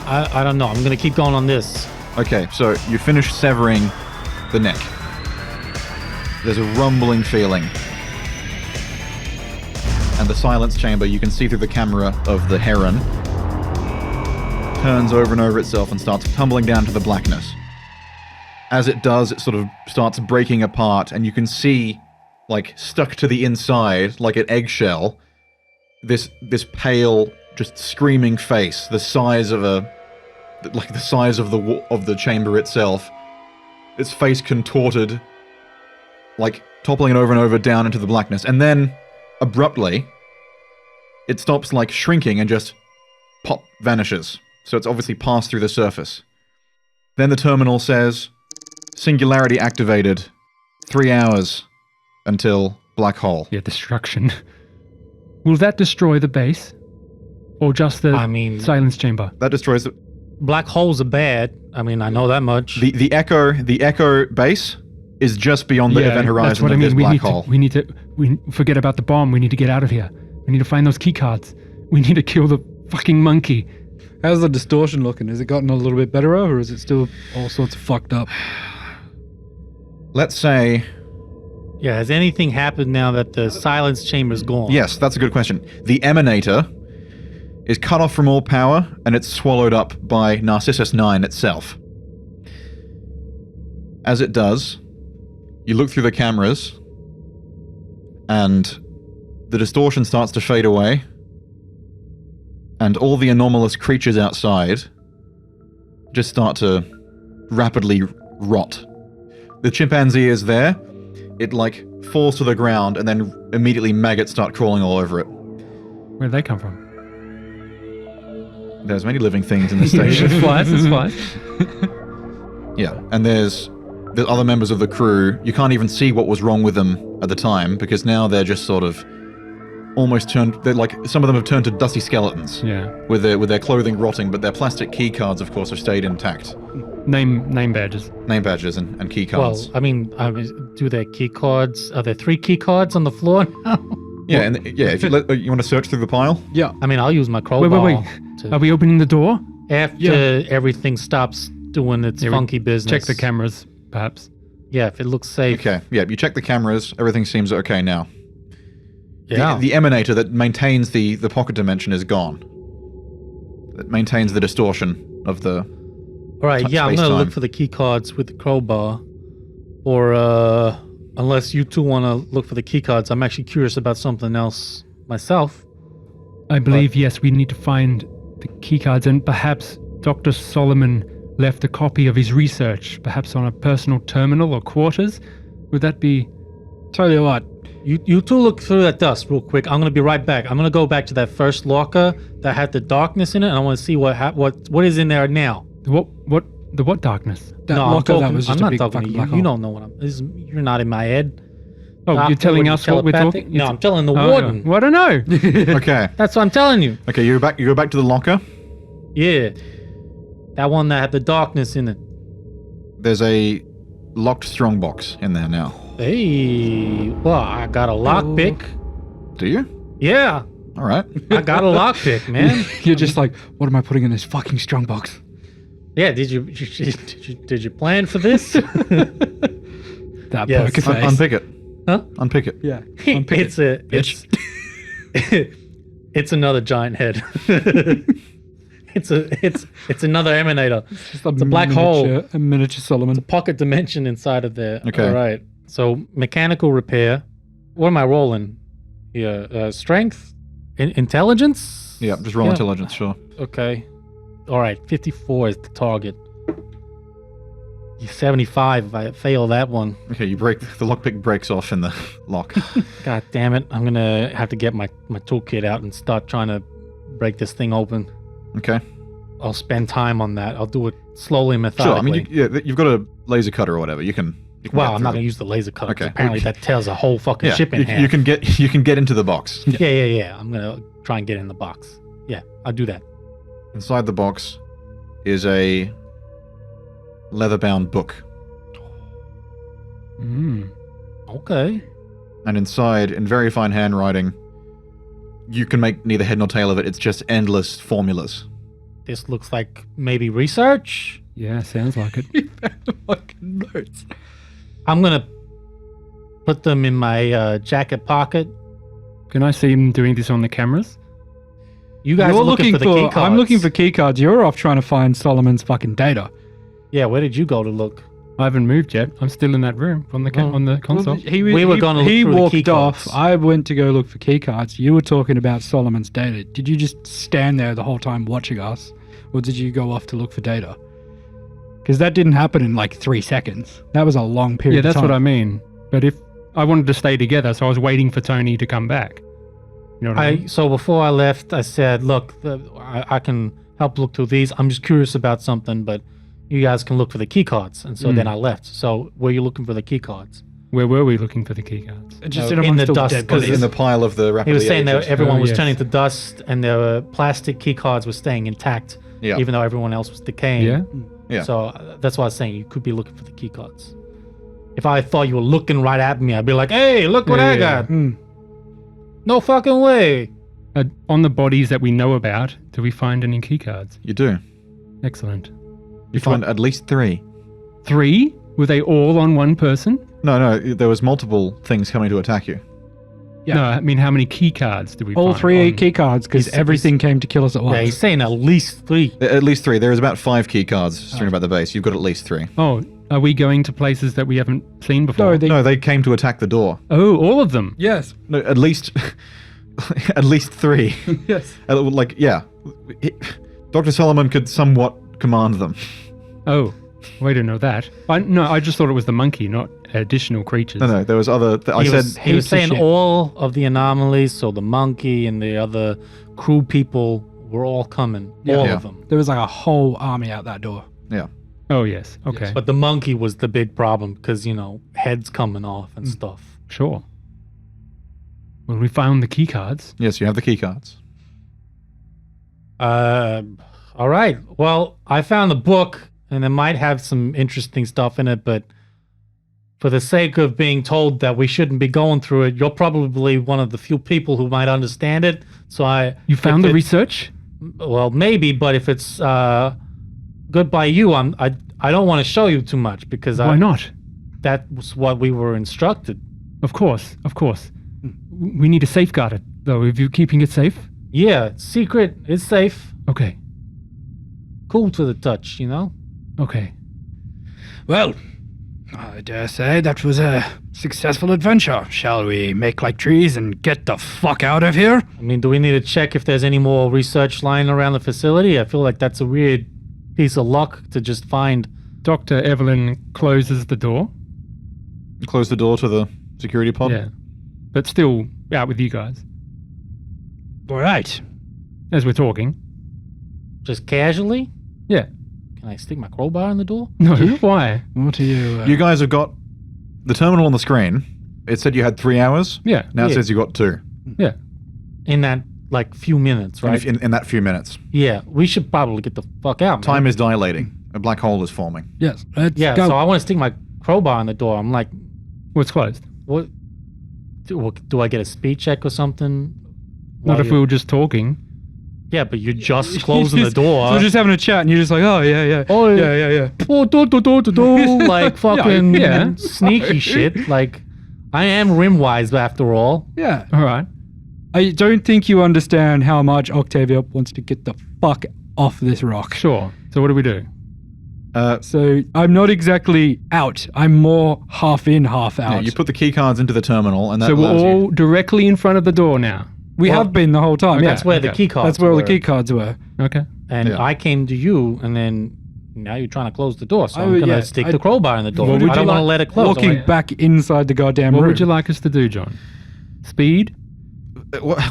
I don't know. I'm gonna keep going on this. Okay, so you finish severing the neck. There's a rumbling feeling. And the silence chamber, you can see through the camera of the Heron, turns over and over itself and starts tumbling down to the blackness. As it does, it sort of starts breaking apart, and you can see, like, stuck to the inside, like an eggshell, this pale, just screaming face, the size of a like the size of of the chamber itself. Its face contorted, like toppling it over and over down into the blackness, and then abruptly, it stops like shrinking and just pop vanishes. So it's obviously passed through the surface. Then the terminal says, "Singularity activated. 3 hours until black hole." Yeah, destruction. Will that destroy the base? Or just the I mean- silence chamber? That destroys the Black holes are bad. I mean, I know that much. the echo base is just beyond the event horizon that's what I of mean. this black hole. We forget about the bomb. We need to get out of here. We need to find those key cards. We need to kill the fucking monkey. How's the distortion looking? Has it gotten a little bit better, or is it still all sorts of fucked up? Let's say, Yeah, has anything happened now that the silence chamber's gone? yes, that's a good question. The emanator is cut off from all power, and it's swallowed up by Narcissus 9 itself. As it does, you look through the cameras, and the distortion starts to fade away, and all the anomalous creatures outside just start to rapidly rot. The chimpanzee is there. It, like, falls to the ground, and then immediately maggots start crawling all over it. Where'd they come from? There's many living things in the station. It's flies, it's flies. Yeah, and there's other members of the crew. You can't even see what was wrong with them at the time, because now they're just sort of almost turned. They're like, some of them have turned to dusty skeletons. Yeah. With their clothing rotting, but their plastic key cards, of course, have stayed intact. Name badges. Name badges and key Well, cards. I mean, do their key cards? Are there 3 key cards on the floor now? Yeah, and yeah. If you want to search through the pile, Yeah. I mean, I'll use my crowbar. Wait. to- Are we opening the door? after everything stops doing its Yeah, we funky business. Check the cameras, perhaps. Yeah, if it looks safe. okay. Yeah, you check the cameras. Everything seems okay now. Yeah. The emanator that maintains the pocket dimension is gone. That maintains the distortion of the. All right. Yeah, I'm gonna space-time. look for the key cards with the crowbar, or unless you two want to look for the key cards, I'm actually curious about something else myself. I believe, yes, we need to find the key cards, and perhaps Dr. Solomon left a copy of his research, perhaps on a personal terminal or quarters. Would that be... Tell you what, You two look through that dust real quick. I'm gonna be right back. I'm gonna go back to that first locker that had the darkness in it, and I want to see what is in there now. What darkness? that no, locker I'm that was just I'm a not big talking fucking to you. black You hole. don't know what you're not in my head. Oh, Doctor, you're telling you us what we're telepathic? talking... No, I'm telling the Oh, warden. Well, I don't know. Okay. That's what I'm telling you. Okay. You go back to the locker. Yeah, that one that had the darkness in it. There's a locked strongbox in there now. Hey, well, I got a lockpick. Do you? Yeah, All right. I got a lockpick, man. You're just like, what am I putting in this fucking strongbox? Yeah, did you plan for this? That Yes. poker face. Unpick it. Huh? Unpick it. Yeah. It's another giant head. it's another emanator. It's a black hole. A miniature Solomon. Pocket dimension inside of there. Okay. All right. So mechanical repair. What am I rolling here? Strength, intelligence. Yeah. Just roll Yeah. intelligence. Sure. Okay. All right. 54 is the target. 75 if I fail that one. Okay. You break the lockpick breaks off in the lock. God damn it. I'm going to have to get my toolkit out and start trying to break this thing open. Okay. I'll spend time on that. I'll do it slowly and Sure. I methodically. mean, you've got a laser cutter or whatever. You can. Well, get I'm not through going to it. use the laser cutter. 'cause Okay. Apparently that tears a whole fucking Yeah. ship in half. You can get into the box. Yeah. I'm going to try and get in the box. Yeah, I'll do that. Inside the box is a leather-bound book, Mm. Okay. and inside, in very fine handwriting, you can make neither head nor tail of it. It's just endless formulas. This looks like maybe research. Yeah, sounds like it. fucking notes. I'm going to put them in my jacket pocket. Can I see him doing this on the cameras? You guys You're are looking for the key cards. I'm looking for key cards. You're off trying to find Solomon's fucking data. Yeah, where did you go to look? I haven't moved yet. I'm still in that room on the Oh. on the console. We were gonna look He through the walked key off. cards. I went to go look for key cards. You were talking about Solomon's data. Did you just stand there the whole time watching us or did you go off to look for data? Because that didn't happen in like 3 seconds. That was a long period Yeah, of that's time. what I mean. But if I wanted to stay together, so I was waiting for Tony to come back. You know what I mean? So before I left, I said, "Look, I can help look through these. I'm just curious about something, but you guys can look for the key cards." And so then I left. So were you looking for the key cards? Where were we looking for the key cards? Just in amongst the all dust, dead 'cause bodies. In the pile of the He rapidly was saying that aged- everyone Oh, was yes. turning to dust, and the plastic key cards were staying intact, Yeah. even though everyone else was decaying. Yeah? Yeah. So that's why I was saying you could be looking for the key cards. If I thought you were looking right at me, I'd be like, "Hey, look what Yeah, I yeah, got!" Hmm. No fucking way. On the bodies that we know about, do we find any key cards? You do. Excellent. You find at least 3. 3? Were they all on one person? No, there was multiple things coming to attack you. Yeah. No, I mean, how many key cards did we All find? 3 on- key cards because He's- everything came to kill us at Yeah, once. he's saying at least 3. At least 3. There is about 5 key cards strewn about the base. You've got at least 3. Oh, are we going to places that we haven't seen before? No, they came to attack the door. Oh, all of them. Yes. No, at least at least 3. Yes. Like, yeah. Dr. Solomon could somewhat command them. Oh, we didn't know that. I just thought it was the monkey, not additional creatures. No, there was other. I He said was heaps of saying shit. all of the anomalies, so the monkey and the other crew people were all coming. All Yeah. of them. There was like a whole army out that door. yeah. Oh, yes. Okay. But the monkey was the big problem because, heads coming off and stuff. Sure. Well, we found the key cards. Yes, you have the key cards. All right. Well, I found the book and it might have some interesting stuff in it, but for the sake of being told that we shouldn't be going through it, you're probably one of the few people who might understand it. So You found if the it's- research? Well, maybe, but if it's good by you, I don't want to show you too much because Why not? that was what we were instructed. Of course. We need to safeguard it, though. Are you keeping it safe? Yeah, it's secret. It's safe. Okay. Cool to the touch, Okay. Well, I dare say that was a successful adventure. Shall we make like trees and get the fuck out of here? I mean, do we need to check if there's any more research lying around the facility? I feel like that's a weird piece of luck to just find. Dr. Evelyn closes the door. Close the door to the security pod. Yeah. But still out with you guys All right. as we're talking. Just casually? Yeah. Can I stick my crowbar in the door? No, why? What are you? You guys have got the terminal on the screen. It said you had 3 hours. Yeah. Now it Yeah. says you got 2 Yeah. In that, few minutes, right? in that few minutes. Yeah, we should probably get the fuck out, man. Time is dilating. A black hole is forming. Yes. Let's Yeah, go. so I want to stick my crowbar in the door. I'm like, Well, it's closed. what? Do I get a speed check or something? Not While if you- we were just talking. Yeah, but you're just closing the door. So we're just having a chat, and you're just like, oh yeah. Oh, yeah. Oh, like fucking yeah. sneaky shit. Like, I am rimwise after all. Yeah. All right. I don't think you understand how much Octavia wants to get the fuck off this rock. Sure. So what do we do? So I'm not exactly out. I'm more half in, half Yeah, out. you put the key cards into the terminal, and that So we're allows all you. directly in front of the door now. we have been the whole time. Yeah. That's where the okay. key cards That's where all the were. key cards were. Okay. And Yeah. I came to you, and then now you're trying to close the door. So Oh, I'm going to yeah, stick I- the crowbar in the door. What I would don't you want to like- let it close. Walking back inside the goddamn What room. would you like us to do, John? Speed?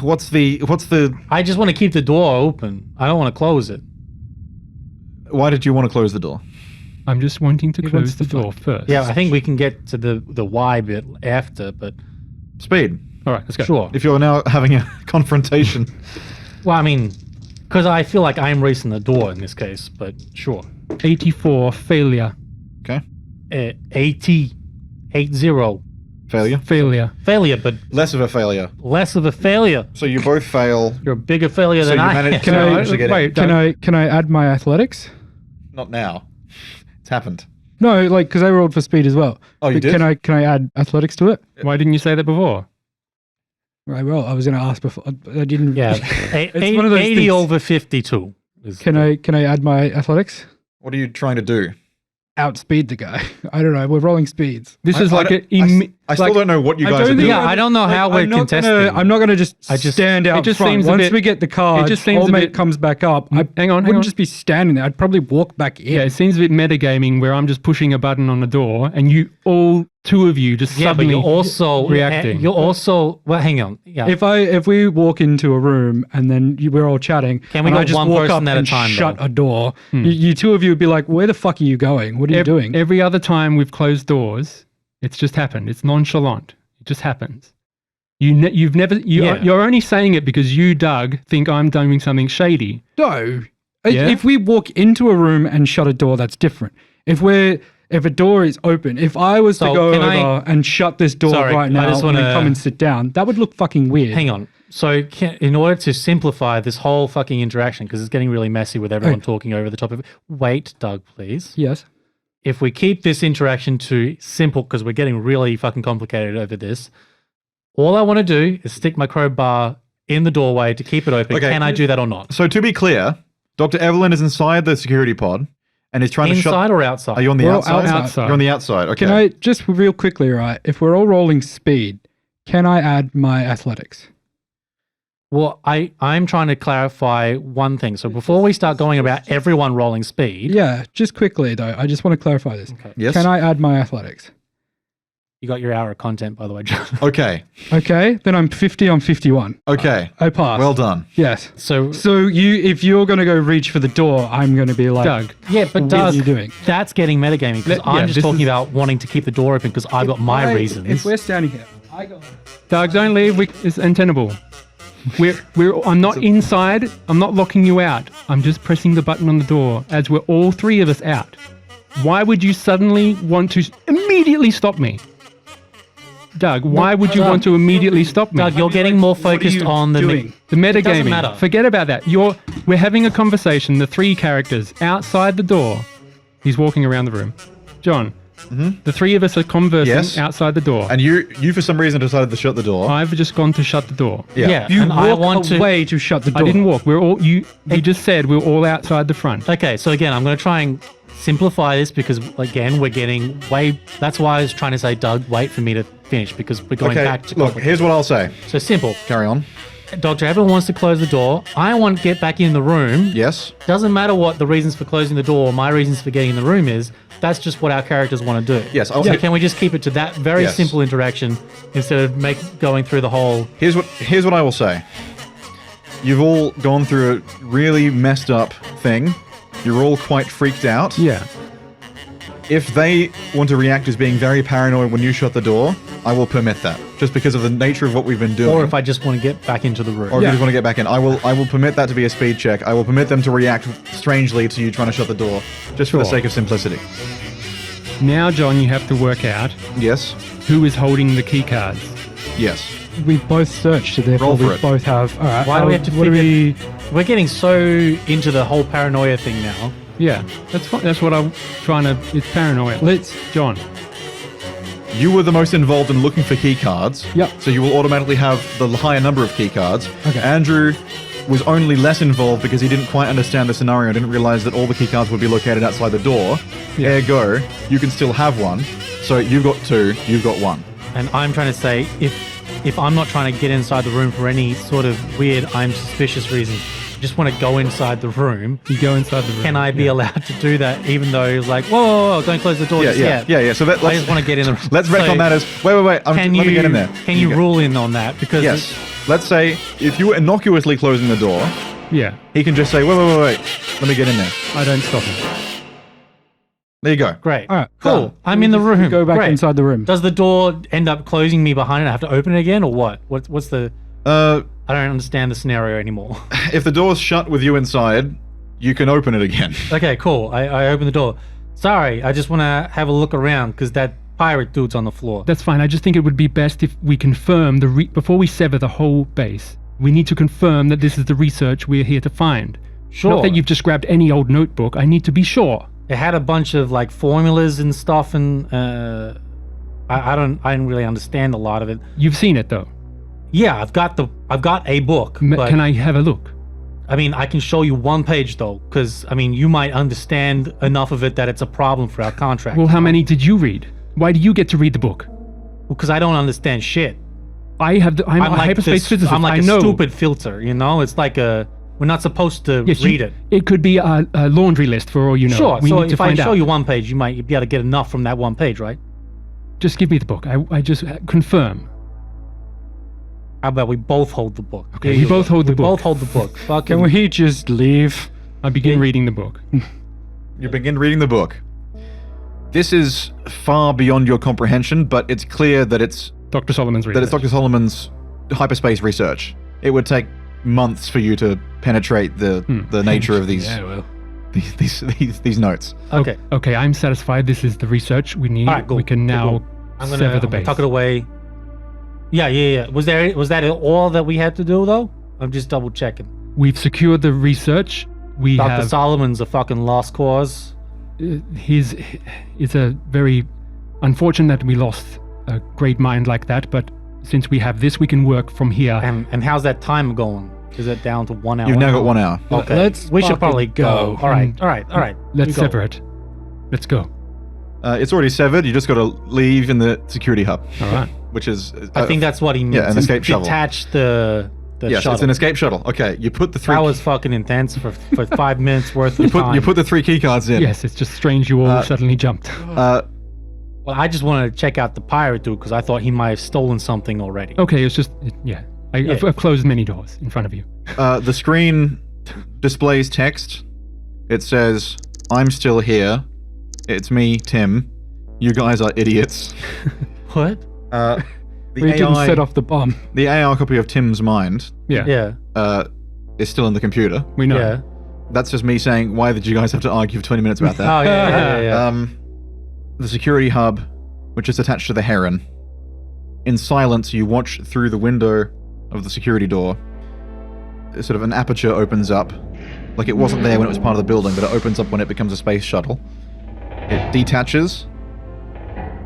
What's the? I just want to keep the door open. I don't want to close it. Why did you want to close the door? I'm just wanting to He close wants the to door first. Yeah, I think we can get to the why bit after, but Speed. All right, let's go. sure. If you're now having a confrontation, Well, I mean, because I feel like I'm racing the door in this case, but sure. 84, failure. okay, 80, 80, failure. failure, but Less of a failure. less of a failure. So you both fail. You're a bigger failure So than you I managed am. to Can I- manage to get wait, it. Can I add my athletics? Not now. It's happened. No, like because I rolled for speed as well. Oh, you But did? Can I add athletics to it? Why didn't you say that before? Right. Well, I was going to ask before. I didn't. Yeah, It's one of those 80 things. over 52. is Can I add my athletics? What are you trying to do? Outspeed the guy. I don't know. We're rolling speeds. This I- is I like don't- a I still Like, don't know what you I guys don't are think doing. Yeah, I don't know how we're contesting. I'm not gonna just I just- stand out it just front. seems a Once bit- we get the card, it just seems old a mate bit- comes back up. I Hang on. wouldn't just be standing there. I'd probably walk back in. Yeah, it seems a bit metagaming where I'm just pushing a button on the door and you, all two of you, just Yeah, but suddenly you're also reacting. You're also well. Hang on. Yeah. If we walk into a room and then we're all chatting, Can we and go I just one walk person up at a and time, shut though? a door, you two of you would be like, "Where the fuck are you going? What are you doing?" Every other time we've closed doors, it's just happened. It's nonchalant. It just happens. You've never. Yeah. You're only saying it because you, Doug, think I'm doing something shady. No. Yeah? If we walk into a room and shut a door, that's different. If a door is open, if I was to So go can over I- and shut this door Sorry, right I now just and then wanna- come and sit down, that would look fucking weird. Hang on. So, in order to simplify this whole fucking interaction, because it's getting really messy with everyone talking over the top of it. Wait, Doug, please. Yes. If we keep this interaction to simple, because we're getting really fucking complicated over this, all I want to do is stick my crowbar in the doorway to keep it open. Okay. Can I do that or not? So to be clear, Dr. Evelyn is inside the security pod and is trying to Inside shut. or outside? Are you on the We're all outside? outside. You're on the outside. Okay. Can I just real quickly, right? If we're all rolling speed, can I add my athletics? Well, I'm trying to clarify one thing. So before we start going about everyone rolling speed, Yeah, just quickly though. I just want to clarify this. Okay. Yes. Can I add my athletics? You got your hour of content, by the way, John. Okay. Okay, then I'm 50 on 51. Okay. I pass. Well done. Yes. So, So if you're gonna go reach for the door, I'm gonna be like, Doug, yeah, but what are Doug, you doing? that's getting metagaming because Yeah, I'm just this talking is- about wanting to keep the door open because I've got my reasons. If we're standing here, Doug, don't leave. It's untenable. I'm not inside. I'm not locking you out. I'm just pressing the button on the door as we're all three of us out. Why would you suddenly want to immediately stop me? Doug, why would you want to immediately stop me? Doug, you're getting more what are focused you on the doing? The doesn't metagaming. matter. Forget about that. We're having a conversation, the three characters outside the door. He's walking around the room. John, the three of us are conversing Yes. outside the door. And you for some reason decided to shut the door. I've just gone to shut the door. Yeah, You and I walk want to. away to shut the door. I didn't walk. We're all you just said we're all outside the front. Okay, so again, I'm going to try and simplify this because again, we're getting way. That's why I was trying to say, Doug, wait for me to finish because we're going Okay. back to. Look, complicated. here's what I'll say. So simple. Carry on. Dr. Everyone wants to close the door. I want to get back in the room. Yes. Doesn't matter what the reasons for closing the door or my reasons for getting in the room is. That's just what our characters want to do. Yes, I'll- So can we just keep it to that very Yes. simple interaction instead of going through the whole? Here's what I will say. You've all gone through a really messed up thing. You're all quite freaked out. Yeah. If they want to react as being very paranoid when you shut the door, I will permit that. Just because of the nature of what we've been doing. Or if I just want to get back into the room. Or if Yeah. you just want to get back in, I will permit that to be a speed check. I will permit them to react strangely to you trying to shut the door, just for the Sure. sake of simplicity. Now, John, you have to work out Yes. who is holding the key cards. Yes. We both searched, so therefore Roll for we it. both have. All right. Why do we have to what do we? We're getting so into the whole paranoia thing now. Yeah, that's fine. That's what I'm trying to. It's paranoia. Let's. John. You were the most involved in looking for key cards. Yep. So you will automatically have the higher number of key cards. Okay. Andrew was only less involved because he didn't quite understand the scenario and didn't realize that all the key cards would be located outside the door. Yeah. Ergo, you can still have one. So you've got two, you've got one. And I'm trying to say, if I'm not trying to get inside the room for any sort of weird, I'm suspicious reasons, I just want to go inside the room. You go inside the room. Can I be Yeah. allowed to do that, even though it's like, whoa, whoa, whoa, don't close the door Yeah, just yeah, yet? yeah, yeah. So I let's just want to get in the room. let's wreck So on that as wait. Let me get in there. Can you go. rule in on that? Because Yes. Let's say if you were innocuously closing the door, Yeah, he can just say, wait. Let me get in there. I don't stop him. There you go. great. All right. Cool. done. I'm in the We room. Go back Great. inside the room. Does the door end up closing me behind it? I have to open it again, or what? What's the? I don't understand the scenario anymore. If the door's shut with you inside, you can open it again. Okay, cool. I open the door. Sorry, I just want to have a look around because that pirate dude's on the floor. That's fine. I just think it would be best if we confirm before we sever the whole base. We need to confirm that this is the research we're here to find. Sure. Not that you've just grabbed any old notebook. I need to be sure. It had a bunch of like formulas and stuff, and I didn't really understand a lot of it. You've seen it though. Yeah, I've got a book. But, Can I have a look? I mean, I can show you one page though, because I mean, you might understand enough of it that it's a problem for our contract. Well, how many did you read? Why do you get to read the book? Because I don't understand shit. I'm a like hyperspace this- physicist. I'm like I a know. stupid filter, you know? It's like we're not supposed to Yes, read it. It could be a laundry list for all you know. Sure. We So need to if I find show out. you one page, you might be able to get enough from that one page, right? Just give me the book. I just confirm. How about we both hold the book? Okay, There we you both go. hold the We book. both hold the book. Fucking Can we just leave? I begin reading the book. You begin reading the book. This is far beyond your comprehension, but it's clear that it's Dr. Solomon's reading. Dr. Solomon's hyperspace research. It would take months for you to penetrate the nature of these well. these notes. Okay. Okay, I'm satisfied. This is the research we need. All right, cool. We can now I'm sever the base. tuck it away. Yeah. Was that all that we had to do though? I'm just double checking. We've secured the research. We Dr. have. Solomon's a fucking lost cause. It's a very unfortunate that we lost a great mind like that, but since we have this, we can work from here. And how's that time going? Is it down to 1 hour? You've now got 1 hour. Okay. Let's we should fucking probably go. go. All right. Let's We go. sever it. Let's go. It's already severed. You just got to leave in the security hub, All right. which is. I think that's what he means. an escape shuttle. Detach the yes, shuttle. it's an escape shuttle. Okay, you put the three. That was fucking intense for 5 minutes worth of time. you put the 3 key cards in. Yes, it's just strange you all suddenly jumped. Well, I just wanted to check out the pirate dude because I thought he might have stolen something already. Okay, it's just I've closed many doors in front of you. The screen displays text. It says, "I'm still here. It's me, Tim. You guys are idiots." What? The We didn't set off the bomb. The AI copy of Tim's mind Yeah, Yeah. is still in the computer. we know. Yeah. That's just me saying, why did you guys have to argue for 20 minutes about that? Oh yeah. The security hub, which is attached to the Heron. In silence, you watch through the window of the security door. Sort of an aperture opens up. Like it wasn't there when it was part of the building, but it opens up when it becomes a space shuttle. It detaches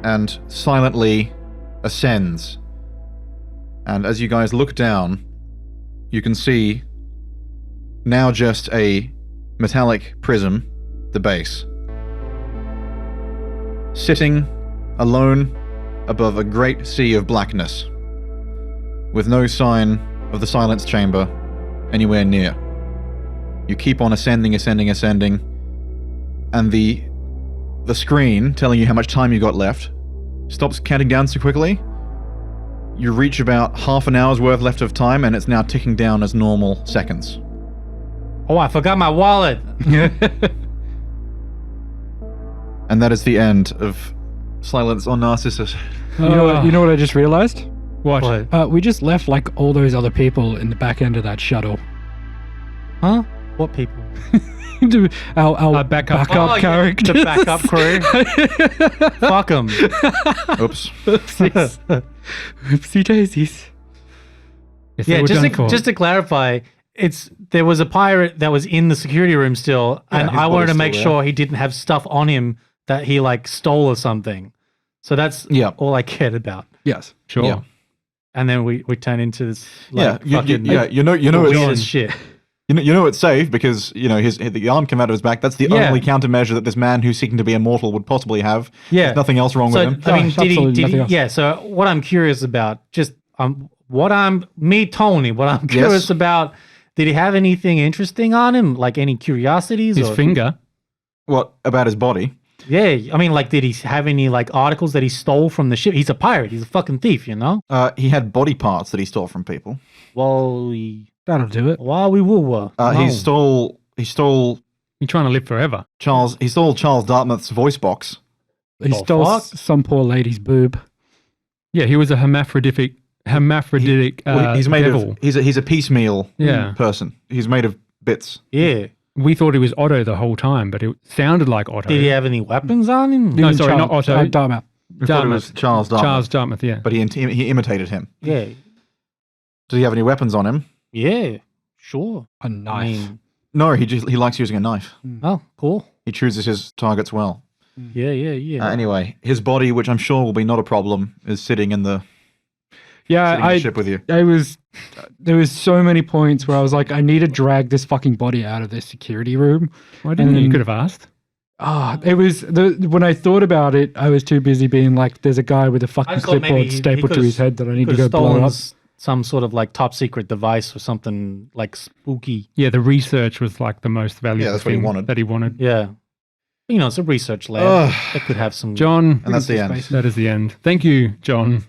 and silently ascends. And as you guys look down, you can see now just a metallic prism, the base. Sitting alone above a great sea of blackness, with no sign of the silence chamber anywhere near. You keep on ascending, and the screen telling you how much time you got left stops counting down so quickly. You reach about half an hour's worth left of time, and it's now ticking down as normal seconds. Oh, I forgot my wallet. And that is the end of Silence on Narcissus. You know what I just realized? What? We just left like all those other people in the back end of that shuttle. Huh? What people? our backup. Oh, yeah, characters. the backup crew. Fuck them. Oops. Oopsie daisies. Yes, they Yeah, were done for. just to clarify, there was a pirate that was in the security room still, and his I wanted to body's make still sure he didn't have stuff on him that he like stole or something. So that's all I cared about. Yes. Sure. Yeah. And then we turn into this like fucking you know weird as it's shit. you know it's safe because the arm came out of his back. That's the Yeah. only countermeasure that this man who's seeking to be immortal would possibly have. Yeah. There's nothing else wrong So with him. I mean, Gosh, absolutely did nothing he? else. Yeah. So what I'm curious about, just Tony, what I'm curious about, did he have anything interesting on him, like any curiosities? His finger. What about his body? Yeah, I mean, like, did he have any like articles that he stole from the ship? He's a pirate. He's a fucking thief, you know. He had body parts that he stole from people. Well, That'll do it. while we were, He stole You're trying to live forever. Charles Dartmouth's voice box. He The stole fuck? some poor lady's boob. Yeah, he was a hermaphroditic. Well, he's made devil. of he's a piecemeal Yeah. person. He's made of bits. Yeah. We thought he was Otto the whole time, but it sounded like Otto. Did he have any weapons on him? No, sorry, not Otto. Dartmouth. We thought it was Dartmouth. Charles Dartmouth. Charles Dartmouth, yeah. But he imitated him. Yeah. Does he have any weapons on him? Yeah. Sure. A I knife. mean, No, he likes using a knife. oh, cool. He chooses his targets well. Yeah. Anyway, his body, which I'm sure will be not a problem, is sitting in the Yeah, ship with you. there was so many points where I was like, I need to drag this fucking body out of this security room. Why didn't you? You And- could have asked. It was when I thought about it, I was too busy being like, "There's a guy with a fucking just thought maybe clipboard he stapled to could've- his head that I need to Could go have blow stolen up." some sort of like top secret device or something like spooky. Yeah, the research was like the most valuable that's what he thing wanted. that he wanted. Yeah. You know, it's a research lab. Ugh. That could have some. John, And that's the end. that is the end. Thank you, John.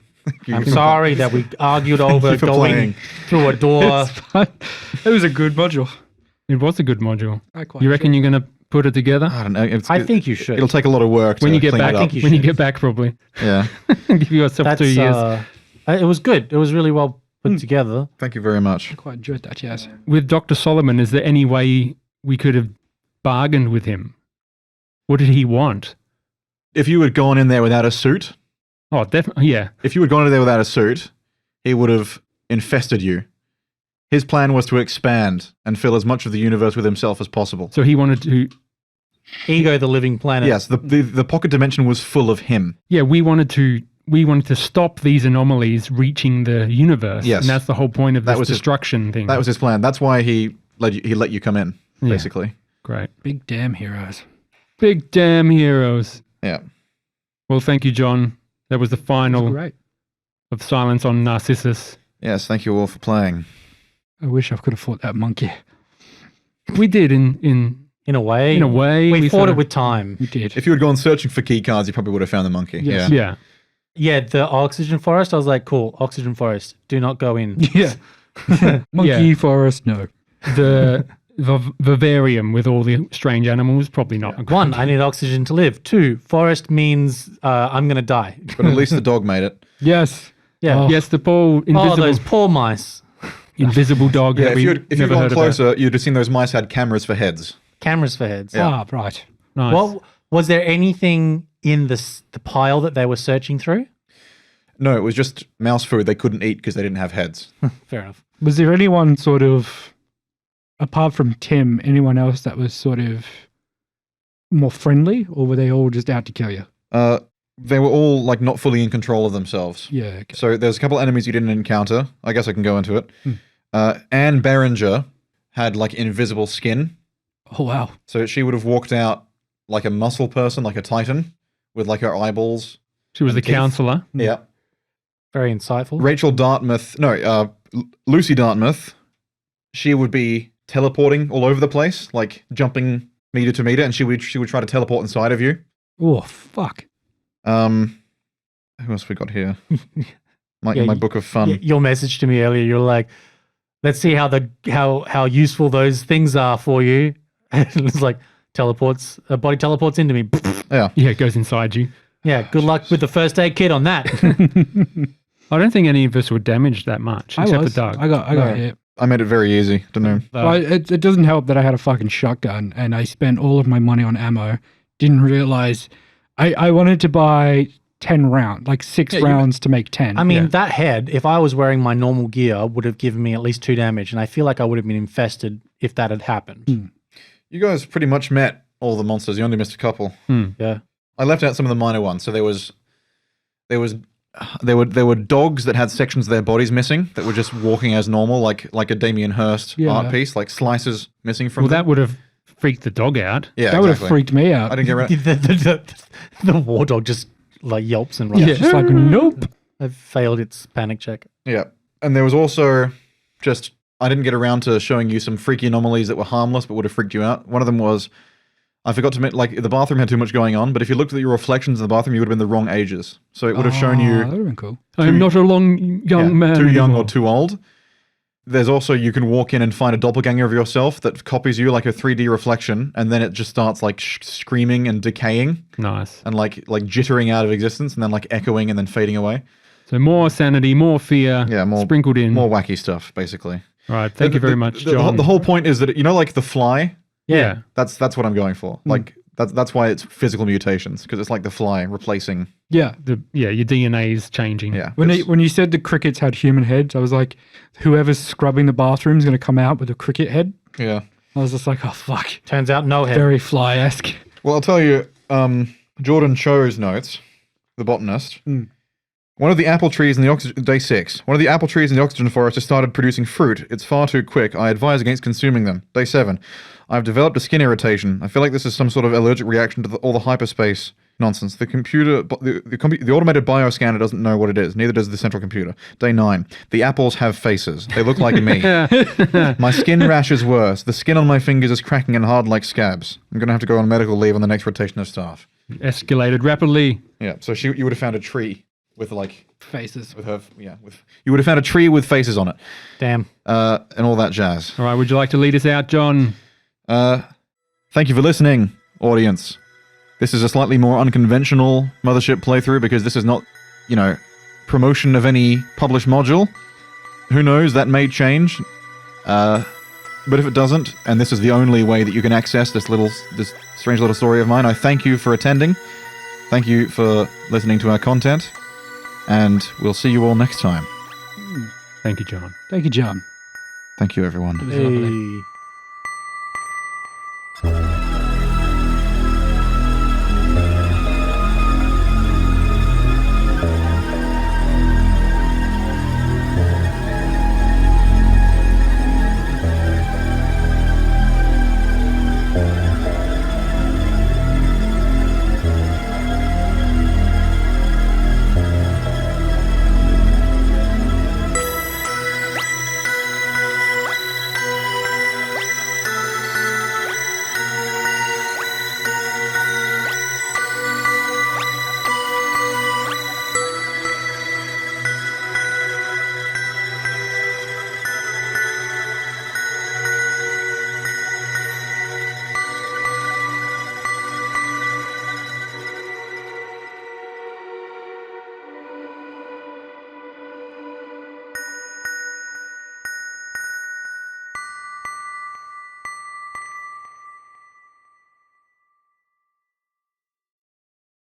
I'm sorry that we argued over you for going playing. through a door. It's fun. It was a good module. It was a good module. I quite You reckon you're going to put it together? I don't know. I think you should. it'll take a lot of work When to you get clean back, it I up. think you when you should. get back, probably. Yeah. Give yourself That's 2 years. It was good. It was really well put together. Thank you very much. I quite enjoyed that. Yes. With Dr. Solomon, is there any way we could have bargained with him? What did he want? If you had gone in there without a suit, Oh, definitely. Yeah. if you had gone in there without a suit, he would have infested you. His plan was to expand and fill as much of the universe with himself as possible. So he wanted to. Ego, the living planet. Yes, the pocket dimension was full of him. Yeah, we wanted to stop these anomalies reaching the universe. Yes. And that's the whole point of That this was his- destruction thing. That was his plan. That's why he let you come in, Yeah. basically. great. Big damn heroes. Big damn heroes. Yeah. Well, thank you, John. That was the It was final great. of Silence on Narcissus. Yes, thank you all for playing. I wish I could have fought that monkey. We did in In a way. a way. We fought sort it of- with time. We did. If you had gone searching for key cards, you probably would have found the monkey. Yes. Yeah. Yeah. Yeah, the oxygen forest. I was like, cool, oxygen forest. Do not go in. Yeah. Monkey Yeah. forest. No. The vivarium with all the strange animals, probably not. a good One, idea. I need oxygen to live. Two, forest means I'm going to die. But at least the dog made it. Yes. Yeah. Oh. Yes, the poor Oh, invisible, those poor mice. invisible dog Yeah, that if we you'd never gone heard about. closer, you'd have seen those mice had cameras for heads. Cameras for heads. Yeah. Ah, right. Nice. Well, was there anything in the pile that they were searching through? No, it was just mouse food they couldn't eat because they didn't have heads. Fair enough. Was there anyone sort of, apart from Tim, anyone else that was sort of more friendly, or were they all just out to kill you? They were all like not fully in control of themselves. Yeah. Okay. So there's a couple enemies you didn't encounter. I guess I can go into it. Hmm. Anne Berenger had like invisible skin. Oh wow. So she would have walked out like a muscle person, like a titan, with like her eyeballs. she was the and teeth. counselor. Yeah. Very insightful. Rachel Dartmouth, Lucy Dartmouth, she would be teleporting all over the place, like jumping meter to meter, and she would try to teleport inside of you. Oh fuck. Who else we got here? Yeah, In my book of fun. Your message to me earlier, you're like, let's see how useful those things are for you. And it's like a body teleports into me. Yeah. Yeah, it goes inside you. Yeah, good luck with the first aid kit on that. I don't think any of us were damaged that much, I except was. for Doug. I got No. hit. I made it very easy. Don't know. Well, it doesn't help that I had a fucking shotgun and I spent all of my money on ammo. Didn't realize I wanted to buy 10 rounds, like 6 rounds to make 10. I mean, Yeah. that head, if I was wearing my normal gear, would have given me at least 2 damage. And I feel like I would have been infested if that had happened. You guys pretty much met all the monsters. You only missed a couple. Yeah. I left out some of the minor ones. So there were dogs that had sections of their bodies missing that were just walking as normal, like a Damien Hirst Yeah. art piece, like slices missing from well, them. that would have freaked the dog out. Yeah, that would have exactly. freaked me out. I didn't get rid the war dog just like yelps and runs. Yeah, just like, nope. I've failed its panic check. Yeah. And there was also just, I didn't get around to showing you some freaky anomalies that were harmless but would have freaked you out. One of them was, I forgot to make, like, the bathroom had too much going on, but if you looked at your reflections in the bathroom, you would have been the wrong ages. So it would have shown That you would have been cool. I'm not a young man. too young anymore. or too old. There's also, you can walk in and find a doppelganger of yourself that copies you like a 3D reflection, and then it just starts like screaming and decaying Nice. and like jittering out of existence and then like echoing and then fading away. So more sanity, more fear, Yeah, more sprinkled in. more wacky stuff, basically. All right. Thank you very much, John. The whole point is that, you know, like the fly, yeah. that's what I'm going for. Like that's why it's physical mutations, because it's like the fly replacing. Yeah. Your DNA is changing. Yeah. When you said the crickets had human heads, I was like, whoever's scrubbing the bathroom is going to come out with a cricket head. Yeah. I was just like, oh, fuck. Turns out no head. Very fly-esque. Well, I'll tell you, Jordan Cho's notes, the botanist, one One of the apple trees in the oxygen... Day 6. One of the apple trees in the oxygen forest has started producing fruit. It's far too quick. I advise against consuming them. Day 7. I've developed a skin irritation. I feel like this is some sort of allergic reaction to all the hyperspace nonsense. The computer... The automated bioscanner doesn't know what it is. Neither does the central computer. Day 9. The apples have faces. They look like me. My skin rash is worse. The skin on my fingers is cracking and hard like scabs. I'm going to have to go on medical leave on the next rotation of staff. Escalated rapidly. Yeah, so you would have found a tree with like... Faces. With her... Yeah, you would have found a tree with faces on it. Damn. And all that jazz. All right, would you like to lead us out, John? Thank you for listening, audience. This is a slightly more unconventional Mothership playthrough because this is not, promotion of any published module. Who knows, that may change. But if it doesn't, and this is the only way that you can access this strange little story of mine, I thank you for attending. Thank you for listening to our content. And we'll see you all next time. Thank you, John. Thank you, John. Thank you, everyone. It was lovely. Hey.